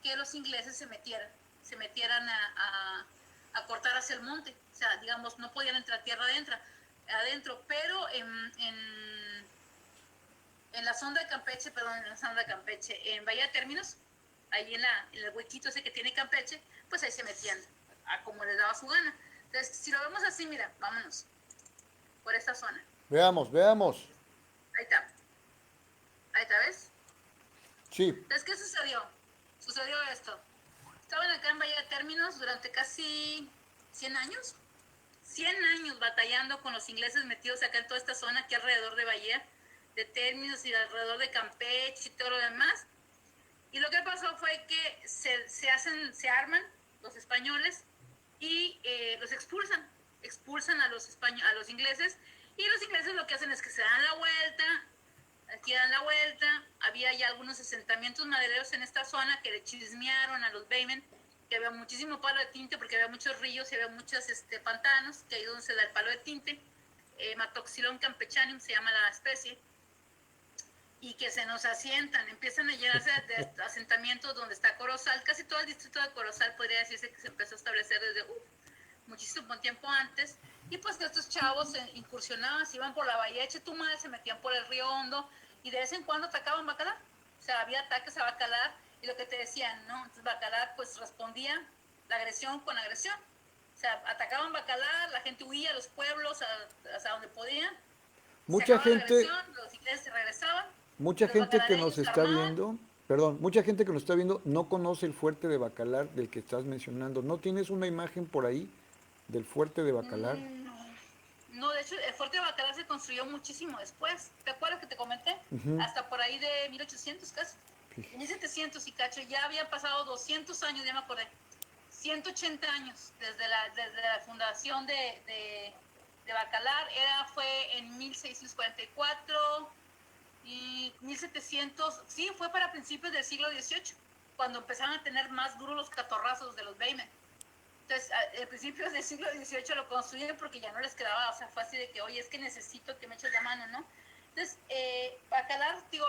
que los ingleses se metieran a cortar hacia el monte. O sea, digamos, no podían entrar tierra adentro, pero en la zona de Campeche, en Bahía de Términos, ahí en el huequito ese que tiene Campeche, pues ahí se metían a como les daba su gana. Entonces, si lo vemos así, mira, vámonos por esta zona. Veamos. Ahí está, ¿ves? Sí, Entonces, ¿qué sucedió? Sucedió esto. Estaban acá en Bahía de Términos durante casi 100 años. 100 años batallando con los ingleses metidos acá en toda esta zona, aquí alrededor de Bahía de Términos y alrededor de Campeche y todo lo demás. Y lo que pasó fue que se arman los españoles y los expulsan a los ingleses, y los ingleses lo que hacen es que se dan la vuelta, aquí dan la vuelta. Había ya algunos asentamientos madereros en esta zona que le chismearon a los Baymen que había muchísimo palo de tinte porque había muchos ríos y había muchos pantanos, que ahí es donde se da el palo de tinte. Matoxylon campechanum se llama la especie, y que se nos asientan, empiezan a llenarse de asentamientos donde está Corozal. Casi todo el distrito de Corozal podría decirse que se empezó a establecer desde muchísimo tiempo antes. Y pues que estos chavos incursionaban, se iban por la bahía de Chetumal, se metían por el río Hondo y de vez en cuando atacaban Bacalar. O sea, había ataques a Bacalar y lo que te decían, ¿no? Entonces Bacalar pues respondía la agresión con agresión. O sea, atacaban Bacalar, la gente huía a los pueblos, hasta donde podían. Se mucha acababa la gente, agresión, los ingleses se regresaban. mucha Los gente que nos bacalareños se está armaban. viendo, perdón, mucha gente que nos está viendo no conoce el fuerte de Bacalar del que estás mencionando. ¿No tienes una imagen por ahí del fuerte de Bacalar? No, de hecho, el fuerte de Bacalar se construyó muchísimo después. ¿Te acuerdas que te comenté? Ujú. Hasta por ahí de 1800 casi. 1700 y cacho, ya habían pasado 200 años, ya me acordé. 180 años desde la fundación de Bacalar. Fue en 1644 y 1700, sí, fue para principios del siglo XVIII, cuando empezaron a tener más duros los catorrazos de los Baymen. Entonces, a principios del siglo XVIII lo construyeron porque ya no les quedaba, o sea, fue así de que, oye, es que necesito que me eches la mano, ¿no? Entonces, Bacalar, digo,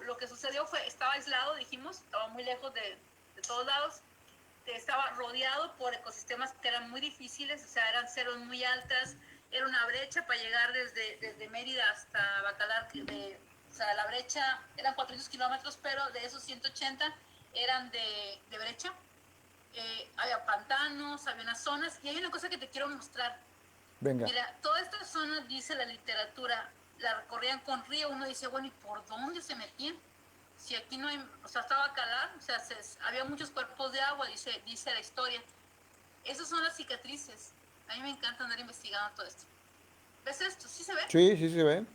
lo que sucedió fue, estaba aislado, dijimos, estaba muy lejos de todos lados, estaba rodeado por ecosistemas que eran muy difíciles, o sea, eran cerros muy altas, era una brecha para llegar desde Mérida hasta Bacalar, o sea, la brecha eran 400 kilómetros, pero de esos 180 eran de brecha. Había pantanos, había unas zonas, y hay una cosa que te quiero mostrar. Venga. Mira, toda esta zona, dice la literatura, la recorrían con río. Uno dice, bueno, ¿y por dónde se metían? Si aquí no hay, o sea, estaba Bacalar, o sea, había muchos cuerpos de agua, dice la historia. Esas son las cicatrices. A mí me encanta andar investigando todo esto. ¿Ves esto? ¿Sí se ve? Sí, sí se ve.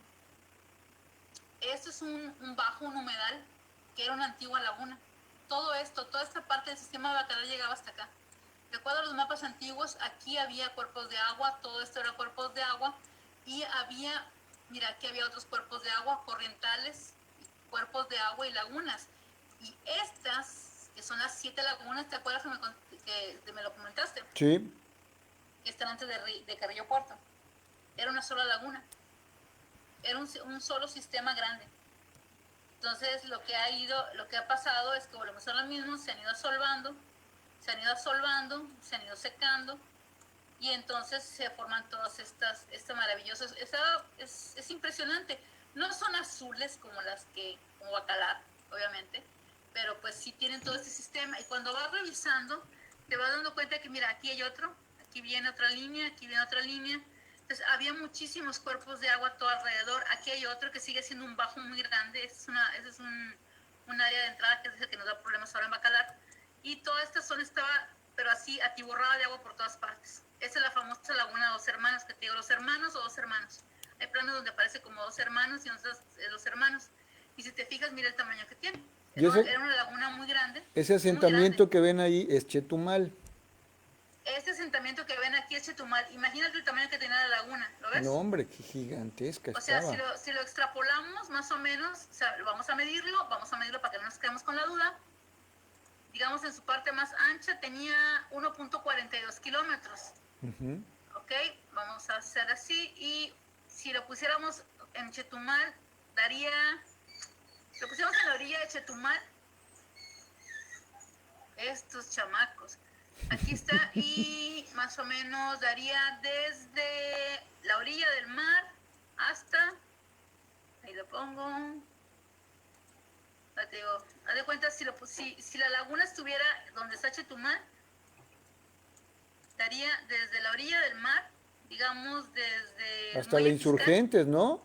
Esto es un bajo, un humedal, que era una antigua laguna. Todo esto, toda esta parte del sistema de Bacalar llegaba hasta acá. De acuerdo a los mapas antiguos, aquí había cuerpos de agua, todo esto era cuerpos de agua, y mira, aquí había otros cuerpos de agua, corrientales, cuerpos de agua y lagunas. Y estas, que son las 7 lagunas, ¿te acuerdas que me lo comentaste? Sí. Que están antes de Carrillo Puerto. Era una sola laguna. Era un solo sistema grande. Entonces, lo que ha pasado es que volvemos a lo mismo, se han ido asolvando, se han ido secando, y entonces se forman todas estas maravillosas. Es impresionante. No son azules como como Bacalar, obviamente, pero pues sí tienen todo este sistema, y cuando vas revisando, te vas dando cuenta que mira, aquí hay otro, aquí viene otra línea, aquí viene otra línea. Entonces, había muchísimos cuerpos de agua todo alrededor. Aquí hay otro que sigue siendo un bajo muy grande. Ese es un área de entrada que es el que nos da problemas ahora en Bacalar. Y toda esta zona estaba, pero así, atiborrada de agua por todas partes. Esa es la famosa laguna de Dos Hermanos, que te digo, los hermanos o dos hermanos. Hay planos donde aparece como dos hermanos y nosotros dos hermanos. Y si te fijas, mira el tamaño que tiene. Y Era una laguna muy grande. ese Muy grande. asentamiento que ven ahí es Chetumal. Chetumal. Imagínate el tamaño que tenía la laguna, ¿lo ves? No, hombre, qué gigantesca O sea, estaba. si lo extrapolamos más o menos, o sea, vamos a medirlo para que no nos quedemos con la duda. Digamos, en su parte más ancha tenía 1.42 kilómetros. Ujú. ¿Ok? Vamos a hacer así. Y si lo pusiéramos en Chetumal, daría... Si lo pusiéramos en la orilla de Chetumal, estos chamacos. Aquí está, y más o menos daría desde la orilla del mar hasta, ahí lo pongo, ya te digo, haz de cuenta, si la laguna estuviera donde está Chetumal, daría desde la orilla del mar, digamos desde el Hasta la muelle Tiscán. Insurgentes, ¿no?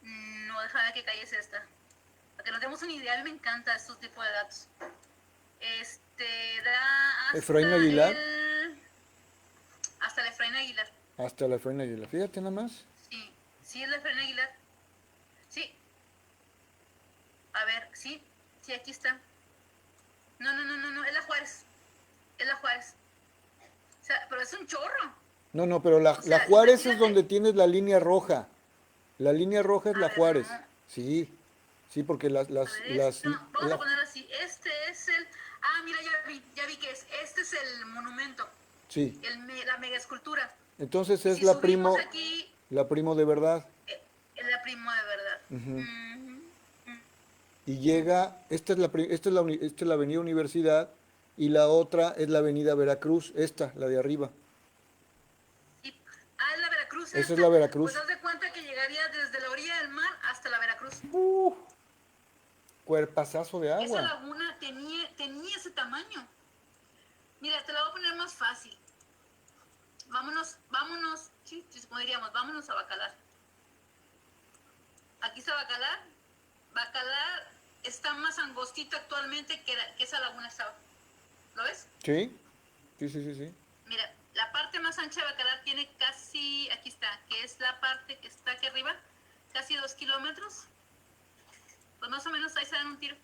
No, déjame que calles esta, para que nos demos una idea. A mí me encanta estos tipos de datos. Da Efraín Aguilar, hasta la Efraín Aguilar. hasta la Efraín Aguilar. Fíjate nada más. Sí, sí es la Efraín Aguilar. Sí, a ver, sí, aquí está. No, es la Juárez. Es la Juárez. O sea, pero es un chorro. No, no, pero O la sea, Juárez es donde imagínate. tienes la línea roja. La línea roja es A la ver, no. Juárez. Sí, sí, porque A ver, esto. Vamos a la, poner así. Este es el. Ah, mira, ya vi que es. Este es el monumento. sí. La mega escultura. Entonces Y es si subimos aquí, la primo de verdad. es la primo de verdad. Ujú. Mm, Y llega, esta es la avenida Universidad y la otra es la avenida Veracruz, esta, la de arriba. es la Veracruz Esa es esta. la Pues Veracruz. haz de cuenta que llegaría desde la orilla del mar hasta la Veracruz. Uh, cuerpazazo de Esa agua. laguna tenía ese tamaño. Mira, te la voy a poner más fácil. Vámonos, sí, como diríamos, vámonos a Bacalar. Aquí está Bacalar. Bacalar está más angostito actualmente que esa laguna estaba. ¿Lo ves? Sí, sí, sí, sí, sí. Mira, la parte más ancha de Bacalar tiene casi, aquí está, que es la parte que está aquí arriba, casi 2 kilómetros. Pues más o menos ahí se dan un tiro.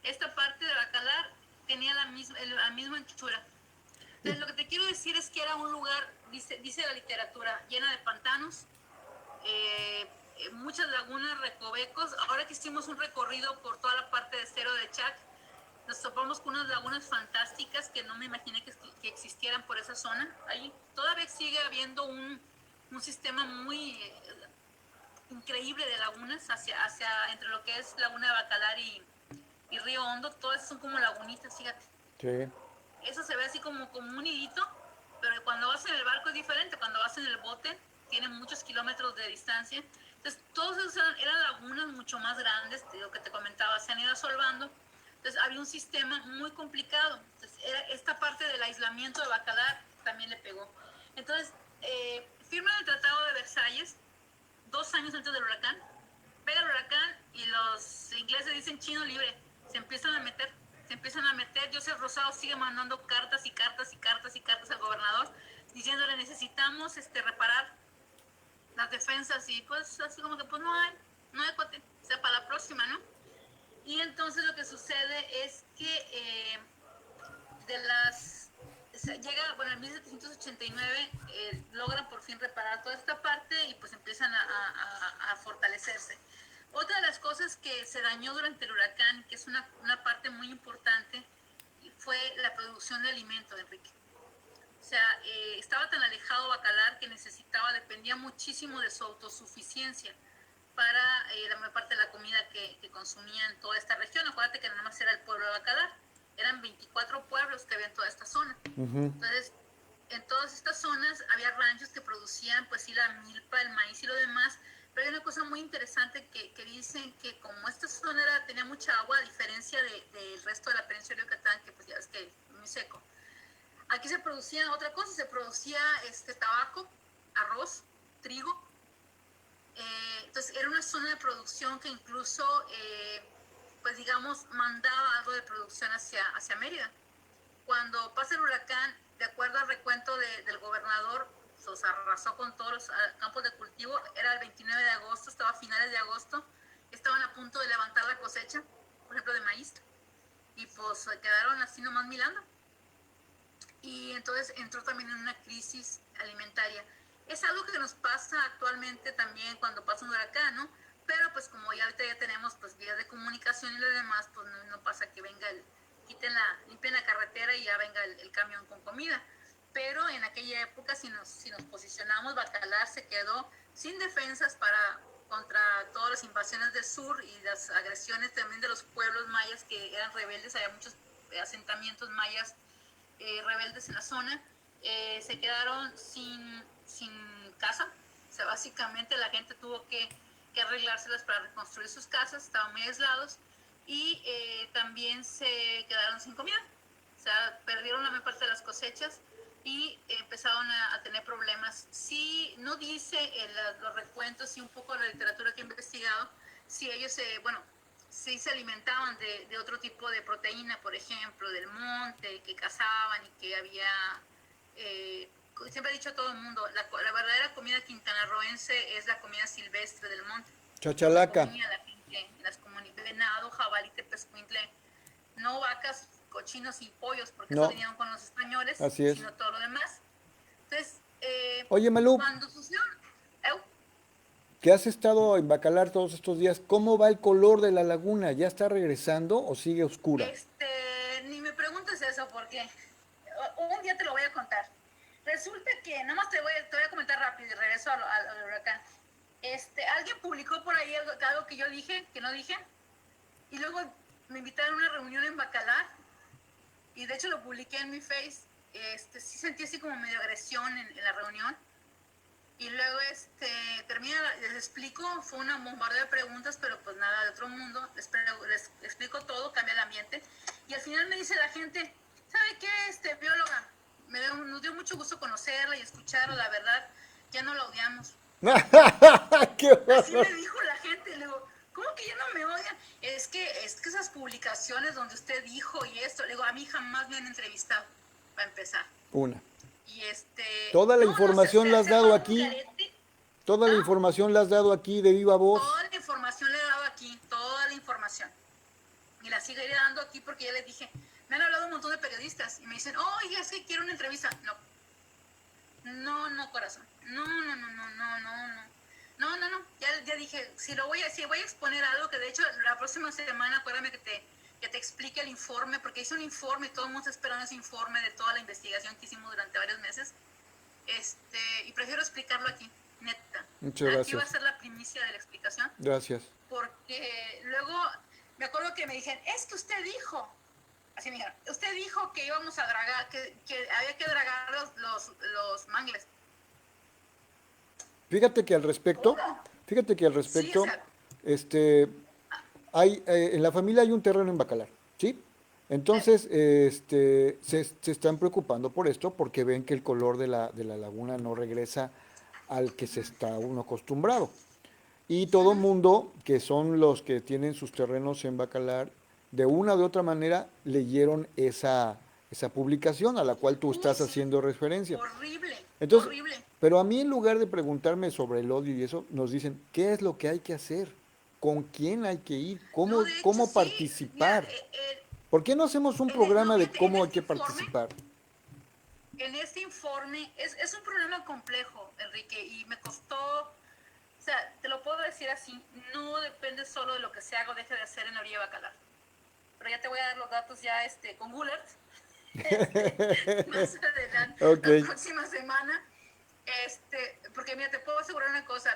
Esta parte de Bacalar tenía la misma anchura. Entonces, lo que te quiero decir es que era un lugar, dice la literatura, llena de pantanos, muchas lagunas, recovecos. Ahora que hicimos un recorrido por toda la parte de Cerro de Chac, nos topamos con unas lagunas fantásticas que no me imaginé que existieran por esa zona. Ahí todavía sigue habiendo un sistema muy increíble de lagunas entre lo que es Laguna de Bacalar y Río Hondo. Todas son como lagunitas, fíjate. Sí. Eso se ve así como un nidito, pero cuando vas en el barco es diferente. Cuando vas en el bote, tiene muchos kilómetros de distancia. Entonces, todos esos eran lagunas mucho más grandes, lo que te comentaba, se han ido asolvando. Entonces, había un sistema muy complicado. Entonces, esta parte del aislamiento de Bacalar también le pegó. Entonces, firman el Tratado de Versalles 2 años antes del huracán. Pega el huracán y los ingleses dicen chino libre. Se empiezan a meter. José Rosado sigue mandando cartas y cartas y cartas y cartas al gobernador diciéndole necesitamos reparar las defensas, y pues así como que pues no hay cuate, o sea, para la próxima, ¿no? Y entonces lo que sucede es que llega, bueno, en 1789 logran por fin reparar toda esta parte y pues empiezan a fortalecerse. Otra de las cosas que se dañó durante el huracán, que es una parte muy importante, fue la producción de alimento, Enrique. O sea, estaba tan alejado Bacalar que dependía muchísimo de su autosuficiencia para la mayor parte de la comida que consumían toda esta región. Acuérdate que nada más era el pueblo de Bacalar, eran 24 pueblos que había en toda esta zona. Uh-huh. Entonces, en todas estas zonas había ranchos que producían, pues sí, la milpa, el maíz y lo demás, pero hay una cosa muy interesante que dicen que como esta zona tenía mucha agua, a diferencia del resto de la península de Yucatán, que pues ya ves que es muy seco, aquí se producía otra cosa, se producía tabaco, arroz, trigo. Entonces era una zona de producción que incluso, pues digamos, mandaba algo de producción hacia Mérida. Cuando pasa el huracán, de acuerdo al recuento del gobernador, se arrasó con todos los campos de cultivo. Era el 29 de agosto, estaba a finales de agosto, estaban a punto de levantar la cosecha, por ejemplo, de maíz, y pues se quedaron así nomás mirando. y entonces entró también en una crisis alimentaria. Es algo que nos pasa actualmente también cuando pasa un huracán, ¿no? Pero pues como ya ahorita ya tenemos pues vías de comunicación y lo demás, pues no pasa que venga limpien la carretera y ya venga el camión con comida. Pero en aquella época si nos posicionamos, Bacalar se quedó sin defensas contra todas las invasiones del sur y las agresiones también de los pueblos mayas que eran rebeldes. Había muchos asentamientos mayas rebeldes en la zona. Se quedaron sin casa. O sea, básicamente la gente tuvo que arreglárselas para reconstruir sus casas, estaban muy aislados y también se quedaron sin comida. O sea, perdieron la mayor parte de las cosechas y empezaron a tener problemas. Sí, no dice los recuentos y un poco la literatura que he investigado, si ellos, sí se alimentaban de otro tipo de proteína, por ejemplo, del monte, que cazaban y que había... siempre he dicho a todo el mundo, la verdadera comida quintanarroense es la comida silvestre del monte. Donde Chachalaca. comía la gente en las comunidades, venado, jabalí, tepezcuintle, no vacas, cochinos y pollos, porque eso No, vinieron con los españoles, así es. sino todo lo demás. Entonces, Oye, Malú, cuando sucedió, que has estado en Bacalar todos estos días, ¿cómo va el color de la laguna? ¿Ya está regresando o sigue oscura? ni me preguntes eso porque un día te lo voy a contar. Resulta que, nada más te voy a comentar rápido y regreso al huracán. Alguien publicó por ahí algo que yo dije, que no dije, y luego me invitaron a una reunión en Bacalar, y de hecho lo publiqué en mi Face. Sí sentí así como medio agresión en la reunión, y luego termina, les explico, fue una bombardeo de preguntas, pero pues nada de otro mundo, les explico todo, cambia el ambiente, y al final me dice la gente, ¿sabe qué, bióloga? Nos dio mucho gusto conocerla y escucharla, la verdad, ya no la odiamos. ¡Qué Así horror! me dijo la gente, le digo, ¿cómo que ya no me odian? Es que esas publicaciones donde usted dijo y esto, le digo, a mí jamás me han entrevistado, para empezar. Una. Y Toda la no, información la has se dado armaron un aquí. garete. Toda la ¿Ah? información la has dado aquí de viva voz. Toda la información le he dado aquí, toda la información. Y la seguiré dando aquí porque ya les dije, me han hablado un montón de periodistas y me dicen, oye, es que quiero una entrevista. No, no, corazón. No. Ya dije, si voy a exponer algo, que de hecho la próxima semana, acuérdame que te explique el informe, porque hice un informe y todo el mundo está esperando ese informe de toda la investigación que hicimos durante varios meses. Y prefiero explicarlo aquí, neta. Muchas Aquí va gracias. a ser la primicia de la explicación, Gracias. porque luego me acuerdo que me dijeron, es que usted dijo, así me dijeron, usted dijo que íbamos a dragar, que había que dragar los mangles. Fíjate que al respecto, ¿Cómo? fíjate que al Sí, o respecto, sea, este, en la familia hay un terreno en Bacalar, ¿sí? Entonces, se están preocupando por esto porque ven que el color de la laguna no regresa al que se está uno acostumbrado. Y todo mundo, que son los que tienen sus terrenos en Bacalar, de una u otra manera leyeron esa publicación a la cual tú uy, estás sí, haciendo referencia. horrible, Entonces, horrible. pero a mí en lugar de preguntarme sobre el odio y eso, nos dicen, ¿qué es lo que hay que hacer? ¿Con quién hay que ir? No, ¿Cómo, de hecho, cómo sí, mira, participar? ¿Por qué no hacemos un programa de fíjate, cómo hay que participar? en este informe, es un problema complejo, Enrique, y me costó, o sea, te lo puedo decir así, no depende solo de lo que se haga o deje de hacer en la orilla de Bacalar. Pero ya te voy a dar los datos ya con Gullert, más adelante, Ok, la próxima semana. Porque mira, te puedo asegurar una cosa,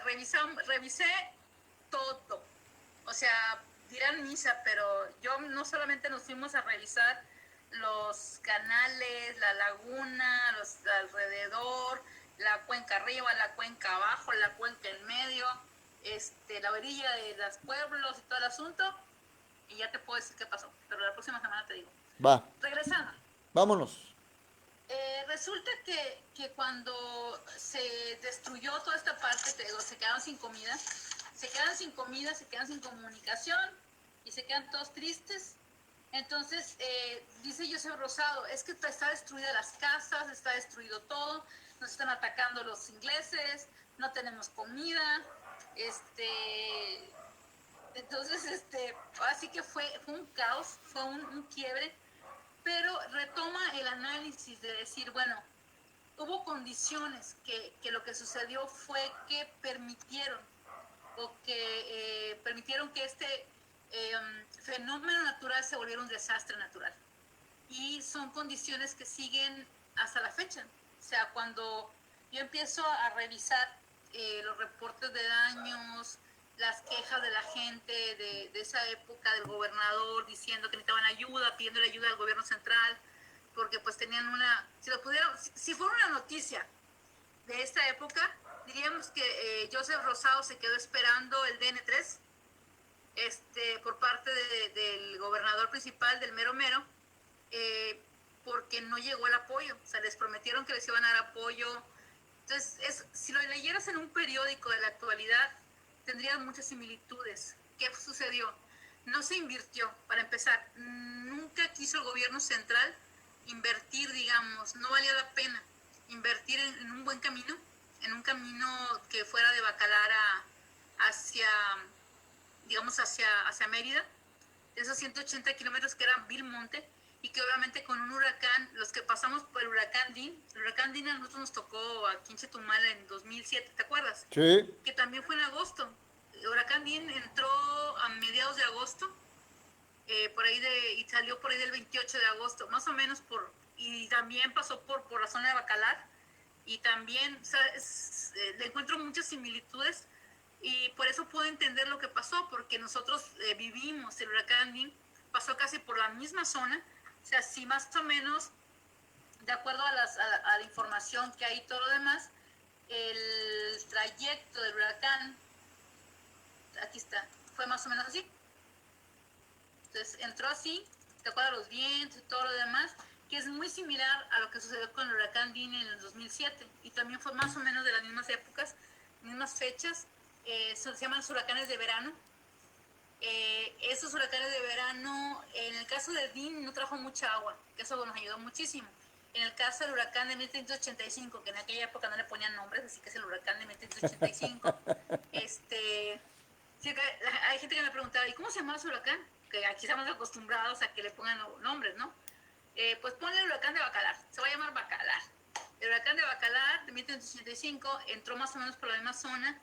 revisé todo. O sea, dirán misa, pero yo no solamente nos fuimos a revisar los canales, la laguna, los alrededor, la cuenca arriba, la cuenca abajo, la cuenca en medio, la orilla de los pueblos y todo el asunto, y ya te puedo decir qué pasó, pero la próxima semana te digo. va, Regresando. vámonos. Resulta que cuando se destruyó toda esta parte, te digo, se quedaron sin comida, se quedan sin comunicación y se quedan todos tristes. Entonces, dice José Rosado, es que está destruida las casas, está destruido todo, nos están atacando los ingleses, no tenemos comida, entonces, así que fue un caos, fue un quiebre. pero retoma el análisis de decir, bueno, hubo condiciones que lo que sucedió fue que permitieron permitieron que este fenómeno natural se volviera un desastre natural. Y son condiciones que siguen hasta la fecha. O sea, cuando yo empiezo a revisar los reportes de daños, las quejas de la gente de esa época, del gobernador diciendo que necesitaban ayuda, pidiéndole ayuda al gobierno central, porque pues tenían si fuera una noticia de esta época, diríamos que Joseph Rosado se quedó esperando el DN3 por parte del gobernador principal, del mero mero, porque no llegó el apoyo. O sea, les prometieron que les iban a dar apoyo. Entonces, si lo leyeras en un periódico de la actualidad, tendrías muchas similitudes. ¿Qué sucedió? No se invirtió, para empezar. Nunca quiso el gobierno central invertir, digamos, no valía la pena invertir en un buen camino, en un camino que fuera de Bacalar hacia, digamos, hacia Mérida, esos 180 kilómetros que eran Vilmonte, y que obviamente con un huracán, los que pasamos por el huracán Dean a nosotros nos tocó aquí en Chetumal en 2007, ¿te acuerdas? Sí. Que también fue en agosto. El huracán Dean entró a mediados de agosto, y salió por ahí del 28 de agosto, más o menos, y también pasó por la zona de Bacalar, y también, o sea, le encuentro muchas similitudes, y por eso puedo entender lo que pasó, porque nosotros vivimos el huracán Dean, pasó casi por la misma zona. O sea, sí, más o menos, de acuerdo a la información que hay y todo lo demás, el trayecto del huracán, aquí está, fue más o menos así. Entonces, entró así, de acuerdo a los vientos y todo lo demás, que es muy similar a lo que sucedió con el huracán Dean en el 2007. Y también fue más o menos de las mismas épocas, mismas fechas. Se llaman los huracanes de verano. Esos huracanes de verano, en el caso de Dean no trajo mucha agua, que eso nos ayudó muchísimo. En el caso del huracán de 1385, que en aquella época no le ponían nombres, así que es el huracán de 1385, sí, hay gente que me preguntaba, ¿y cómo se llama ese huracán? Que aquí estamos acostumbrados a que le pongan nombres, ¿no? Pues ponle el huracán de Bacalar, se va a llamar Bacalar. El huracán de Bacalar de 1385 entró más o menos por la misma zona,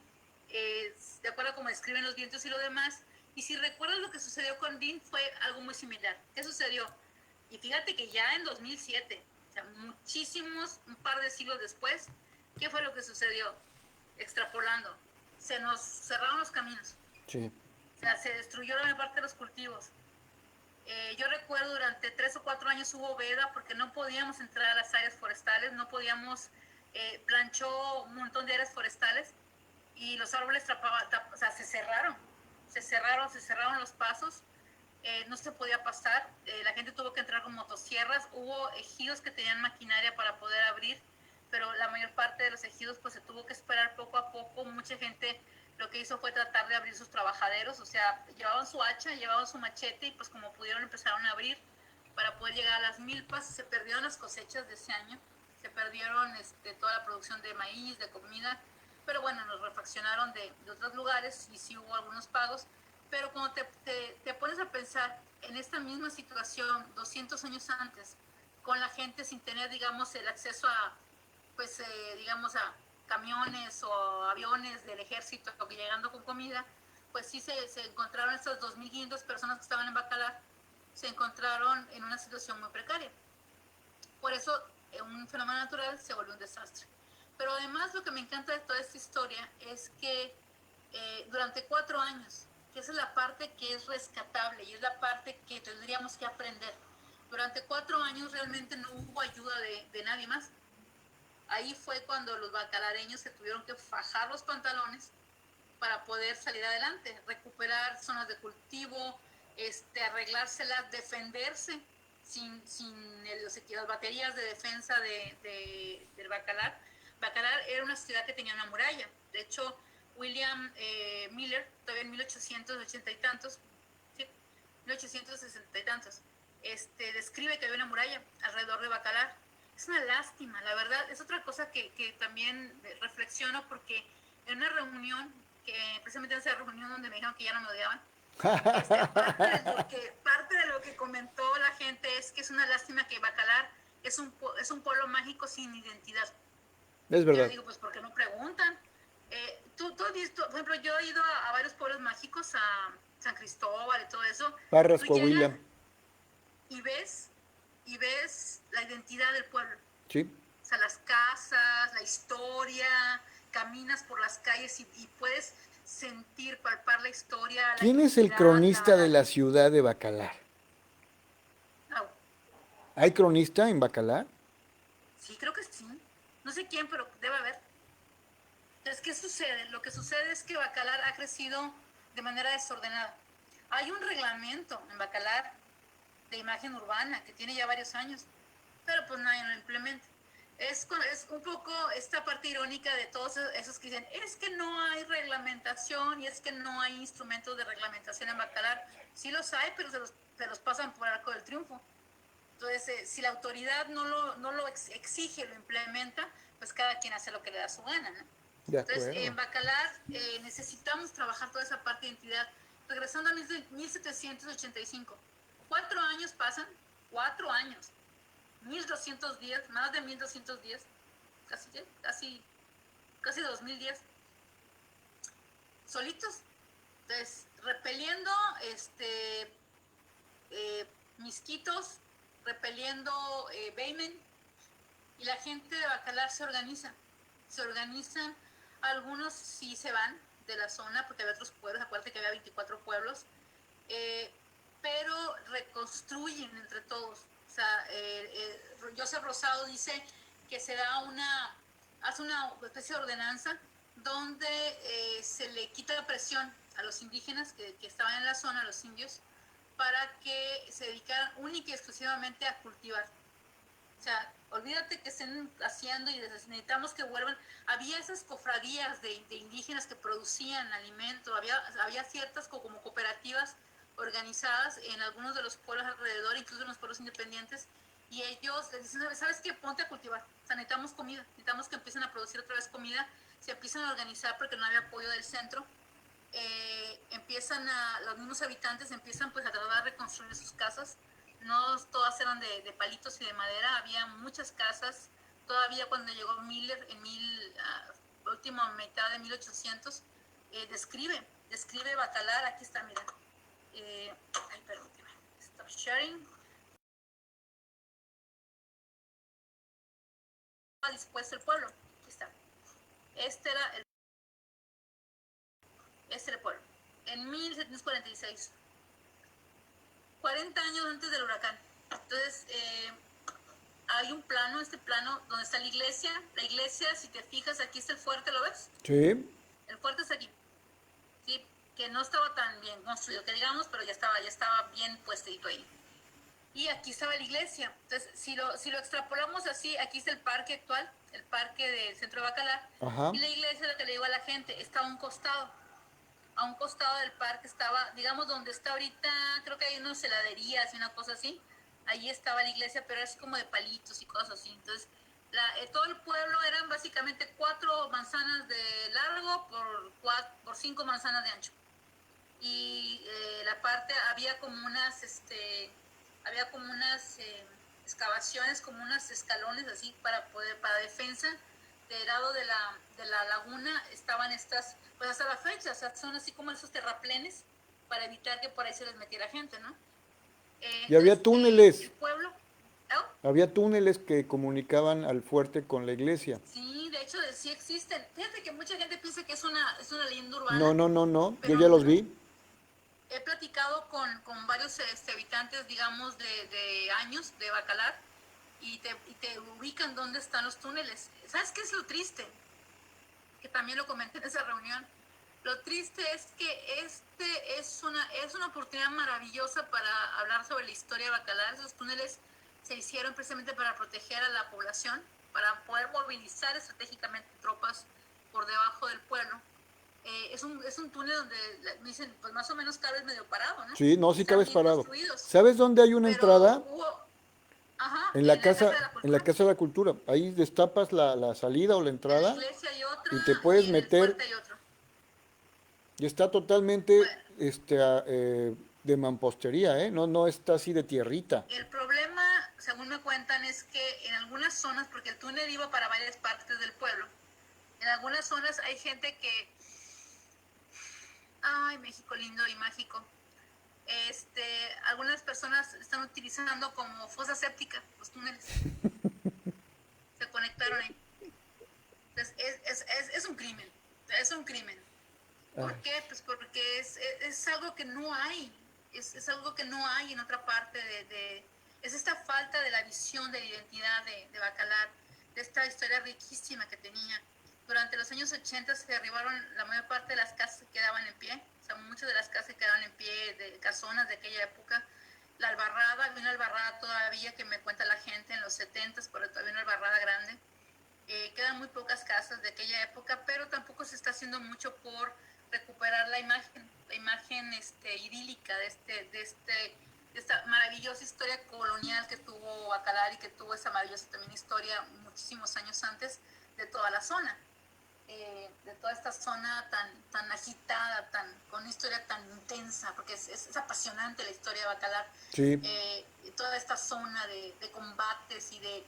de acuerdo a cómo describen los vientos y lo demás. Y si recuerdas lo que sucedió con Dean, fue algo muy similar. ¿Qué sucedió? Y fíjate que ya en 2007, o sea, un par de siglos después, ¿qué fue lo que sucedió? Extrapolando, se nos cerraron los caminos. Sí. O sea, se destruyó la mayor parte de los cultivos. Yo recuerdo durante 3 o 4 años hubo veda porque no podíamos entrar a las áreas forestales, no podíamos, planchó un montón de áreas forestales y los árboles o sea, se cerraron los pasos, no se podía pasar, la gente tuvo que entrar con motosierras, hubo ejidos que tenían maquinaria para poder abrir, pero la mayor parte de los ejidos pues se tuvo que esperar poco a poco. Mucha gente lo que hizo fue tratar de abrir sus trabajaderos, o sea, llevaban su hacha, llevaban su machete y pues como pudieron empezaron a abrir para poder llegar a las milpas. Se perdieron las cosechas de ese año, se perdieron toda la producción de maíz, de comida, pero bueno, nos refaccionaron de otros lugares y sí hubo algunos pagos. Pero cuando te pones a pensar en esta misma situación 200 años antes, con la gente sin tener, digamos, el acceso a, pues, digamos, a camiones o aviones del ejército llegando con comida, pues sí se encontraron estas 2.500 personas que estaban en Bacalar, se encontraron en una situación muy precaria. Por eso, un fenómeno natural se volvió un desastre. Pero además lo que me encanta de toda esta historia es que durante 4 años, que esa es la parte que es rescatable y es la parte que tendríamos que aprender, durante 4 años realmente no hubo ayuda de nadie más. Ahí fue cuando los bacalareños se tuvieron que fajar los pantalones para poder salir adelante, recuperar zonas de cultivo, arreglárselas, defenderse sin las baterías de defensa del Bacalar. Bacalar era una ciudad que tenía una muralla. De hecho, William Miller, todavía en 1880 y tantos, ¿sí? 1860 y tantos, describe que había una muralla alrededor de Bacalar. Es una lástima, la verdad. Es otra cosa que también reflexiono, porque en una reunión, que precisamente en esa reunión donde me dijeron que ya no me odiaban, parte de lo que comentó la gente es que es una lástima que Bacalar es un pueblo mágico sin identidad. Es Yo verdad. digo, pues, ¿por qué no preguntan? Tú has visto, por ejemplo, yo he ido a varios pueblos mágicos, a San Cristóbal y todo eso. Parras, Tú llegas Coahuila. y ves la identidad del pueblo. Sí. O sea, las casas, la historia, caminas por las calles y puedes sentir, palpar la historia, la ¿Quién es el identidad, cronista de la ciudad de Bacalar? ah, ¿Hay cronista en Bacalar? sí, creo que sí. No sé quién, pero debe haber. Entonces, ¿qué sucede? Lo que sucede es que Bacalar ha crecido de manera desordenada. Hay un reglamento en Bacalar de imagen urbana que tiene ya varios años, pero pues nadie lo implementa. Es un poco esta parte irónica de todos esos que dicen, es que no hay reglamentación y es que no hay instrumentos de reglamentación en Bacalar. Sí los hay, pero se los pasan por el arco del triunfo. Entonces, si la autoridad no lo exige, lo implementa, pues cada quien hace lo que le da su gana, ¿no? De Entonces, acuerdo. en Bacalar necesitamos trabajar toda esa parte de identidad. Regresando a 1785, 4 años pasan, 4 años, 1200 días, más de 1200 días, casi 2010, solitos. Entonces, repeliendo misquitos, repeliendo Baymen, y la gente de Bacalar se organizan, algunos sí se van de la zona porque había otros pueblos, acuérdate que había 24 pueblos, pero reconstruyen entre todos. O sea, Joseph Rosado dice que hace una especie de ordenanza donde se le quita la presión a los indígenas que estaban en la zona, a los indios, para que se dedicaran única y exclusivamente a cultivar. O sea, olvídate que estén haciendo y necesitamos que vuelvan. Había esas cofradías de indígenas que producían alimento, había ciertas como cooperativas organizadas en algunos de los pueblos alrededor, incluso en los pueblos independientes, y ellos les dicen, ¿sabes qué? Ponte a cultivar. O sea, necesitamos comida, necesitamos que empiecen a producir otra vez comida, se empiezan a organizar porque no había apoyo del centro. Los mismos habitantes empiezan pues a tratar de reconstruir sus casas. No todas eran de palitos y de madera, había muchas casas. Todavía cuando llegó Miller en última mitad de 1800, describe Bacalar. Aquí está, mira. Permíteme. Stop sharing. Dispuesto el pueblo. Aquí está. Este era el pueblo. En 1746. 40 años antes del huracán. Entonces, hay un plano, donde está la iglesia. La iglesia, si te fijas, aquí está el fuerte, ¿lo ves? Sí. El fuerte está aquí. Sí, que no estaba tan bien construido, que digamos, pero ya estaba bien puestito ahí. Y aquí estaba la iglesia. Entonces, si lo extrapolamos así, aquí está el parque actual, el parque del centro de Bacalar. Ajá. Y la iglesia, lo que le digo a la gente, está a un costado del parque estaba, digamos, donde está ahorita, creo que hay unas heladerías y una cosa así. Allí estaba la iglesia, pero es como de palitos y cosas así. Entonces, todo el pueblo eran básicamente 4 manzanas de largo por 5 manzanas de ancho. Y la parte, había como unas excavaciones, como unos escalones así para defensa. Del lado de la laguna estaban estas, pues hasta la fecha, o sea, son así como esos terraplenes para evitar que por ahí se les metiera gente, ¿no? Y había túneles. El pueblo, Había túneles que comunicaban al fuerte con la iglesia. sí, de hecho sí existen. Fíjate que mucha gente piensa que es una leyenda urbana. No, yo ya los vi. He platicado con varios habitantes, digamos, de años de Bacalar, y te ubican dónde están los túneles. ¿Sabes qué es lo triste? Que también lo comenté en esa reunión. Lo triste es que es una oportunidad maravillosa para hablar sobre la historia de Bacalar. Esos túneles se hicieron precisamente para proteger a la población, para poder movilizar estratégicamente tropas por debajo del pueblo. Es un túnel donde me dicen, pues más o menos cabes medio parado, ¿no? Sí, no, sí cabes parado. Construidos. ¿Sabes dónde hay una entrada? En la Casa de la Cultura. En la Casa de la Cultura. Ahí destapas la salida o la entrada. En la iglesia hay otra, y te puedes y en meter. el fuerte hay otro. Y está totalmente Bueno. de mampostería, ¿eh? No, no está así de tierrita. El problema, según me cuentan, es que en algunas zonas, porque el túnel iba para varias partes del pueblo, en algunas zonas hay gente que, ay, México lindo y mágico, algunas personas están utilizando como fosa séptica los túneles, se conectaron ahí. Entonces, es un crimen, es un crimen. ¿Por Ay, qué? Pues porque es algo que no hay, es algo que no hay en otra parte es esta falta de la visión de la identidad de Bacalar, de esta historia riquísima que tenía. Durante los años 80 se derribaron la mayor parte de las casas que quedaban en pie, o sea, muchas de las casas que quedaban en pie, de casonas de aquella época. La albarrada, había una albarrada todavía que me cuenta la gente en los 70s, pero todavía una albarrada grande. Quedan muy pocas casas de aquella época, pero tampoco se está haciendo mucho por recuperar la imagen idílica de esta maravillosa historia colonial que tuvo Bacalar y que tuvo esa maravillosa también historia muchísimos años antes de toda la zona, de toda esta zona tan agitada, con una historia tan intensa, porque es apasionante la historia de Bacalar, sí. toda esta zona de combates y de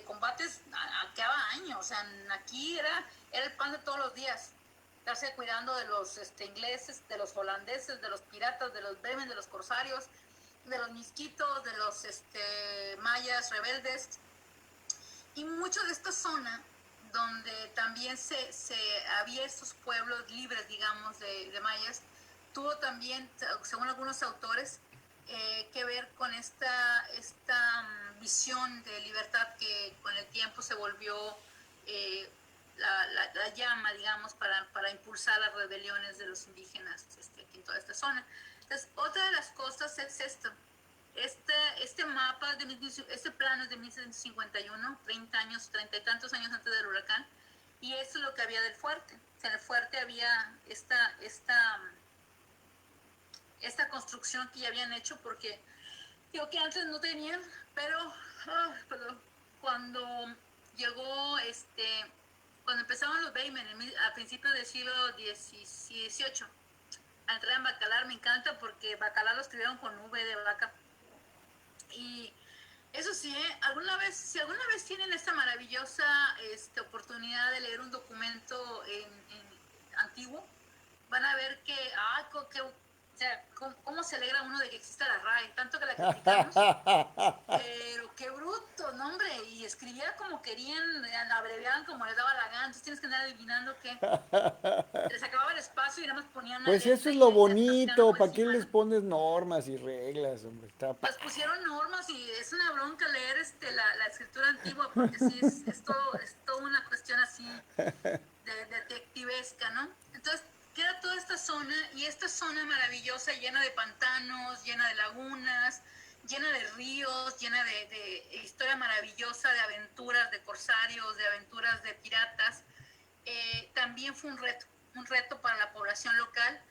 combates a cada año, o sea, aquí era el pan de todos los días, estarse cuidando de los ingleses, de los holandeses, de los piratas, de los bremen, de los corsarios, de los misquitos, de los mayas rebeldes, y mucho de esta zona donde también había estos pueblos libres, digamos, de mayas, tuvo también, según algunos autores, que ver con esta visión de libertad que con el tiempo se volvió eh, la llama, digamos, para impulsar las rebeliones de los indígenas aquí en toda esta zona. Entonces, otra de las cosas es esto. Este mapa, este plano es de 1751, 30 años, 30 y tantos años antes del huracán, y eso es lo que había del fuerte. O sea, en el fuerte había esta construcción que ya habían hecho, porque digo que antes no tenían, pero cuando llegó cuando empezaban los Baymen a principios del siglo XVIII a entrar en Bacalar, me encanta porque Bacalar lo escribieron con V de vaca. Y eso sí, si alguna vez tienen esta maravillosa oportunidad de leer un documento antiguo, van a ver o sea, cómo se alegra uno de que exista la RAE, tanto que la criticamos, pero qué bruto, no hombre, y escribía como querían, la abreviaban como les daba la gana, entonces tienes que andar adivinando qué. Les acababa el espacio y nada más ponían una Pues eso letra es y lo ahí se hacían bonito, algo ¿para qué encima, les ¿no? pones normas y reglas, hombre? Está Pues padre. pusieron normas y es una bronca leer la escritura antigua porque sí es toda una cuestión así de detectivesca, ¿no? Entonces queda toda esta zona y esta zona maravillosa llena de pantanos, llena de lagunas, llena de ríos, llena de historia maravillosa, de aventuras de corsarios, de aventuras de piratas, también fue un reto para la población local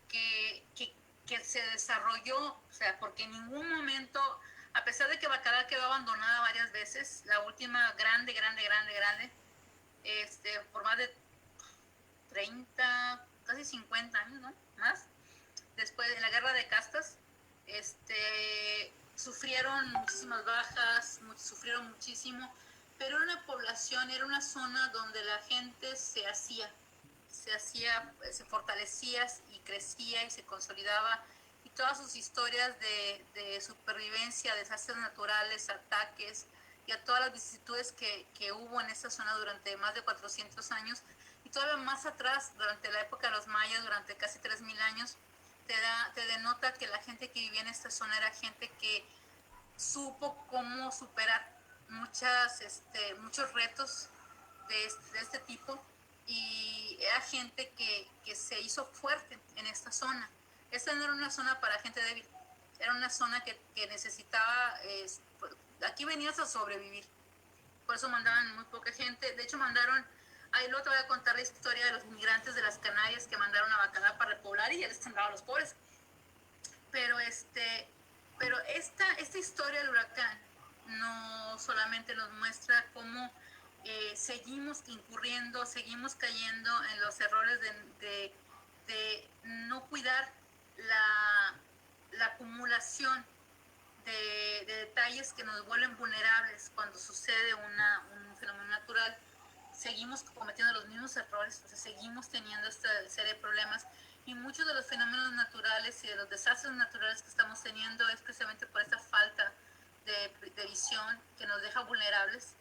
que, que, que se desarrolló, o sea, porque en ningún momento, a pesar de que Bacalar quedó abandonada varias veces, la última grande, por más de 30 casi 50 años, ¿no? Más, después de la guerra de castas, sufrieron muchísimas bajas, sufrieron muchísimo, pero era una población, era una zona donde la gente se fortalecía y crecía y se consolidaba, y todas sus historias de supervivencia, desastres naturales, ataques y a todas las vicisitudes que hubo en esta zona durante más de 400 años, y todavía más atrás, durante la época de los mayas, durante casi 3000 años, te denota que la gente que vivía en esta zona era gente que supo cómo superar muchos retos de este tipo, y era gente que se hizo fuerte en esta zona. Esta no era una zona para gente débil, era una zona que necesitaba, aquí venías a sobrevivir, por eso mandaban muy poca gente. De hecho mandaron, ahí luego te voy a contar la historia de los migrantes de las Canarias que mandaron a Bacalar para repoblar y ya les mandaban a los pobres. Pero esta historia del huracán no solamente nos muestra cómo seguimos incurriendo, seguimos cayendo en los errores de no cuidar la, la acumulación de detalles que nos vuelven vulnerables cuando sucede un fenómeno natural, seguimos cometiendo los mismos errores, o sea, seguimos teniendo esta serie de problemas, y muchos de los fenómenos naturales y de los desastres naturales que estamos teniendo es precisamente por esta falta de visión que nos deja vulnerables,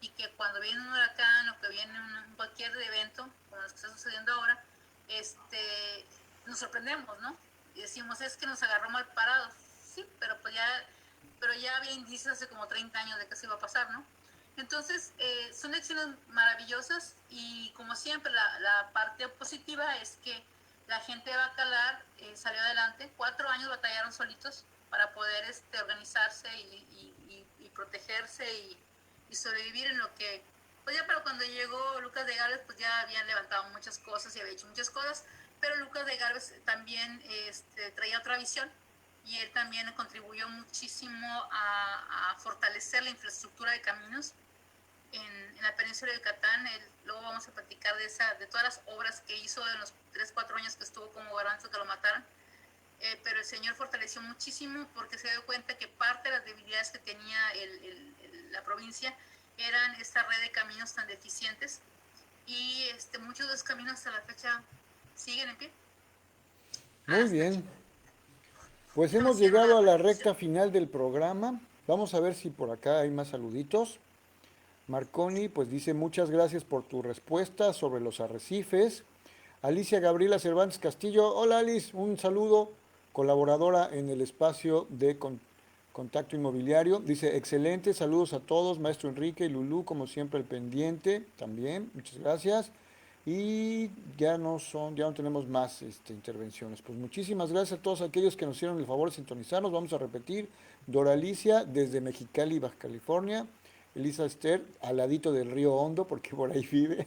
y que cuando viene un huracán o que viene cualquier evento, como los que está sucediendo ahora, nos sorprendemos, ¿no? Y decimos, es que nos agarró mal parados. Sí, pero ya había indicios hace como 30 años de que eso iba a pasar, ¿no? Entonces, son lecciones maravillosas, y como siempre, la parte positiva es que la gente de Bacalar salió adelante. 4 años batallaron solitos para poder organizarse y protegerse y sobrevivir en lo que, pues ya para cuando llegó Lucas de Gálvez, pues ya habían levantado muchas cosas y había hecho muchas cosas, pero Lucas de Gálvez también traía otra visión, y él también contribuyó muchísimo a fortalecer la infraestructura de caminos en la península de Yucatán. Luego vamos a platicar de todas las obras que hizo en los 3-4 años que estuvo como gobernante que lo mataron. Pero el señor fortaleció muchísimo porque se dio cuenta que parte de las debilidades que tenía la provincia eran esta red de caminos tan deficientes, y muchos de los caminos hasta la fecha siguen en pie. Muy Hasta aquí. bien. Pues No hemos cierro llegado la a la participación. recta final del programa. Vamos a ver si por acá hay más saluditos. Marconi, pues dice muchas gracias por tu respuesta sobre los arrecifes. Alicia Gabriela Cervantes Castillo, hola Alice, un saludo, colaboradora en el espacio de Contacto Inmobiliario. Dice, excelente, saludos a todos, maestro Enrique y Lulú, como siempre el pendiente, también, muchas gracias. Y ya no tenemos más intervenciones. Pues muchísimas gracias a todos aquellos que nos hicieron el favor de sintonizarnos. Vamos a repetir, Dora Alicia desde Mexicali, Baja California. Elisa Esther, al ladito del río Hondo, porque por ahí vive.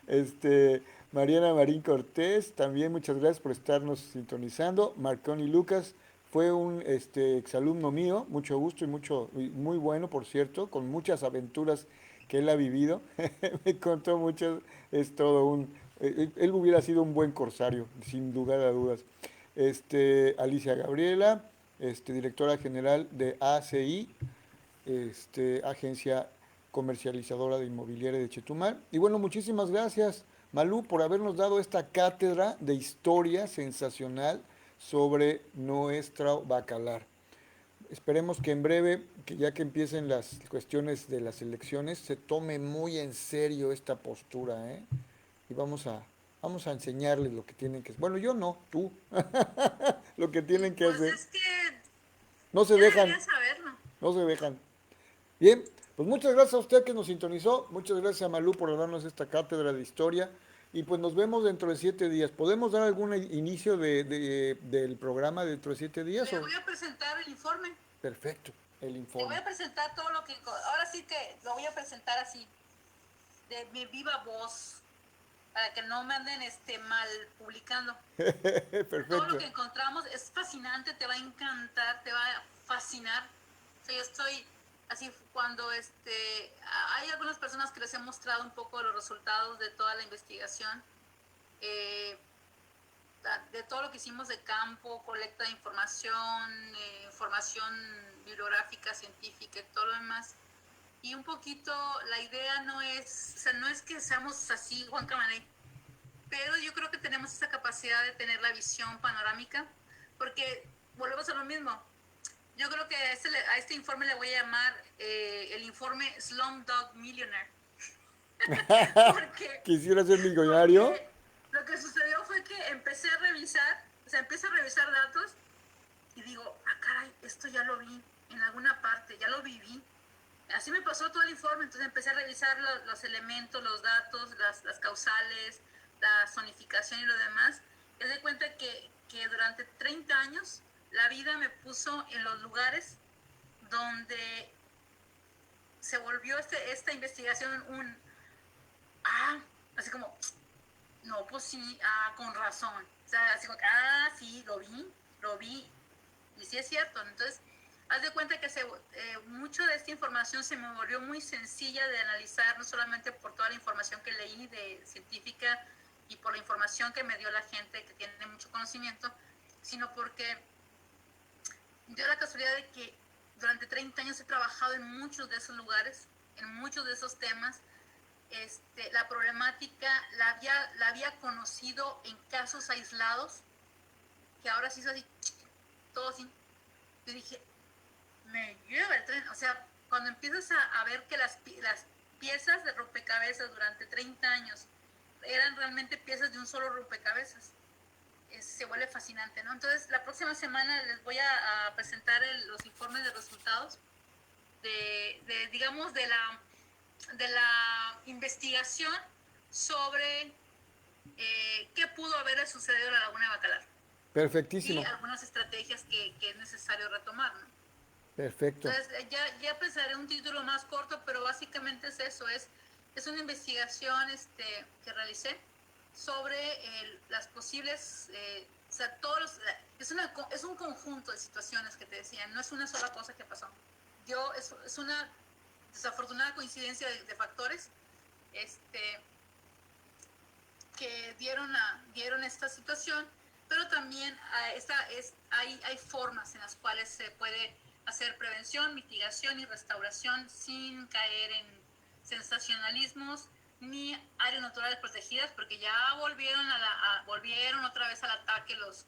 Este, Mariana Marín Cortés, también muchas gracias por estarnos sintonizando. Marconi Lucas fue un exalumno mío, mucho gusto y muy bueno, por cierto, con muchas aventuras que él ha vivido. Me contó muchas, es todo él hubiera sido un buen corsario, sin lugar a dudas. Alicia Gabriela, directora general de ACI, agencia comercializadora de inmobiliaria de Chetumal. Y bueno, muchísimas gracias, Malú, por habernos dado esta cátedra de historia sensacional sobre nuestro Bacalar. Esperemos que en breve, que ya que empiecen las cuestiones de las elecciones, se tome muy en serio esta postura, ¿eh? Y vamos a enseñarles lo que tienen que hacer. Bueno, yo no, tú, lo que tienen que Pues hacer. es que No se ya dejan, deberían saberlo. no se dejan. Bien, pues muchas gracias a usted que nos sintonizó, muchas gracias a Malú por darnos esta cátedra de historia y pues nos vemos dentro de 7 días. ¿Podemos dar algún inicio del programa dentro de 7 días? Le O? voy a presentar el informe. Perfecto, el Le voy informe. a presentar todo lo que... Ahora sí que lo voy a presentar así, de mi viva voz, para que no me anden mal publicando. Todo lo Perfecto. que encontramos es fascinante, te va a encantar, te va a fascinar. O sea, yo estoy así cuando hay algunas personas que les he mostrado un poco los resultados de toda la investigación, eh, de todo lo que hicimos de campo, colecta de información, información bibliográfica, científica y todo lo demás. Y un poquito la idea no es, o sea, no es que seamos así Juan Camaney, pero yo creo que tenemos esa capacidad de tener la visión panorámica, porque volvemos a lo mismo. Yo creo que a este informe le voy a llamar el informe Slumdog Millionaire. porque, Quisiera ser millonario. porque lo que sucedió fue que empecé a revisar, o sea, empecé a revisar datos y digo, caray, esto ya lo vi en alguna parte, ya lo viví. Así me pasó todo el informe, entonces empecé a revisar los elementos, los datos, las causales, la zonificación y lo demás. Me di cuenta que durante 30 años la vida me puso en los lugares donde se volvió esta investigación así como, no, pues sí, con razón. O sea, así como, sí, lo vi, y sí es cierto. Entonces, haz de cuenta que mucho de esta información se me volvió muy sencilla de analizar, no solamente por toda la información que leí de científica y por la información que me dio la gente que tiene mucho conocimiento, sino porque dio la casualidad de que durante 30 años he trabajado en muchos de esos lugares, en muchos de esos temas. La problemática la había conocido en casos aislados, que ahora sí es así, todo así. Yo dije, me lleva el tren. O sea, cuando empiezas a ver que las piezas de rompecabezas durante 30 años eran realmente piezas de un solo rompecabezas, se vuelve fascinante, ¿no? Entonces, la próxima semana les voy a presentar los informes de resultados digamos, de la investigación sobre qué pudo haber sucedido en la Laguna de Bacalar y Perfectísimo. algunas estrategias que es necesario retomar, ¿no? Perfecto. Entonces, ya pensaré un título más corto, pero básicamente es eso, es una investigación que realicé sobre las posibles, o sea, es un conjunto de situaciones que te decían, no es una sola cosa que pasó. Es una desafortunada coincidencia de factores que dieron esta situación, pero también hay formas en las cuales se puede hacer prevención, mitigación y restauración sin caer en sensacionalismos ni áreas naturales protegidas, porque ya volvieron otra vez al ataque los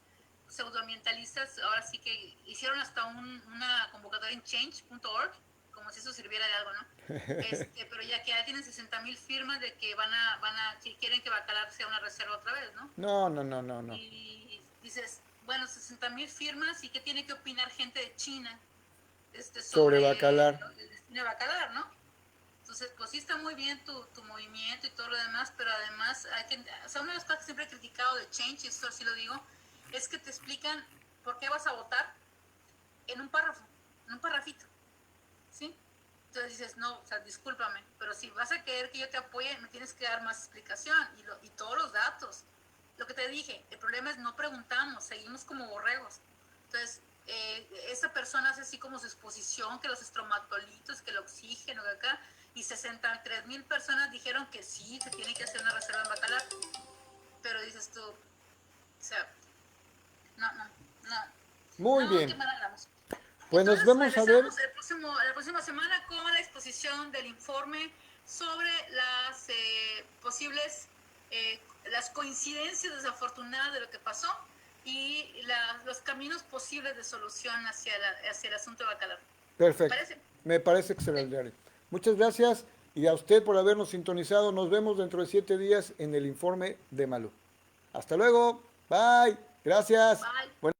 pseudoambientalistas. Ahora sí que hicieron hasta una convocatoria en change.org, como si eso sirviera de algo, ¿no? Pero ya tienen 60,000 firmas de que que quieren que Bacalar sea una reserva otra vez, ¿no? No, no, no, no, no. Y dices, bueno, 60,000 firmas, ¿y qué tiene que opinar gente de China Sobre sobre Bacalar. el destino de Bacalar, ¿no? Entonces, pues sí está muy bien tu movimiento y todo lo demás, pero además o sea, una de las cosas que siempre he criticado de Change, y esto sí lo digo, es que te explican por qué vas a votar en un párrafo, en un parrafito, ¿sí? Entonces dices, no, o sea, discúlpame, pero si vas a querer que yo te apoye, me tienes que dar más explicación y todos los datos. Lo que te dije, el problema es no preguntamos, seguimos como borregos. Entonces, esa persona hace así como su exposición, que los estromatolitos, que el oxígeno, que acá, y 63,000 personas dijeron que sí, se tiene que hacer una reserva en Bacalar. Pero dices tú, o sea, no, no, no, Muy no, qué bien. mal hablamos. Pues nos Entonces vemos a ver. regresamos la próxima semana con la exposición del informe sobre las posibles, las coincidencias desafortunadas de lo que pasó y los caminos posibles de solución hacia el asunto de Bacalar. ¿Te Perfecto. parece? Me parece Sí. extraordinario. Muchas gracias y a usted por habernos sintonizado. Nos vemos dentro de 7 días en el informe de Malú. Hasta luego. Bye. Gracias. Bye.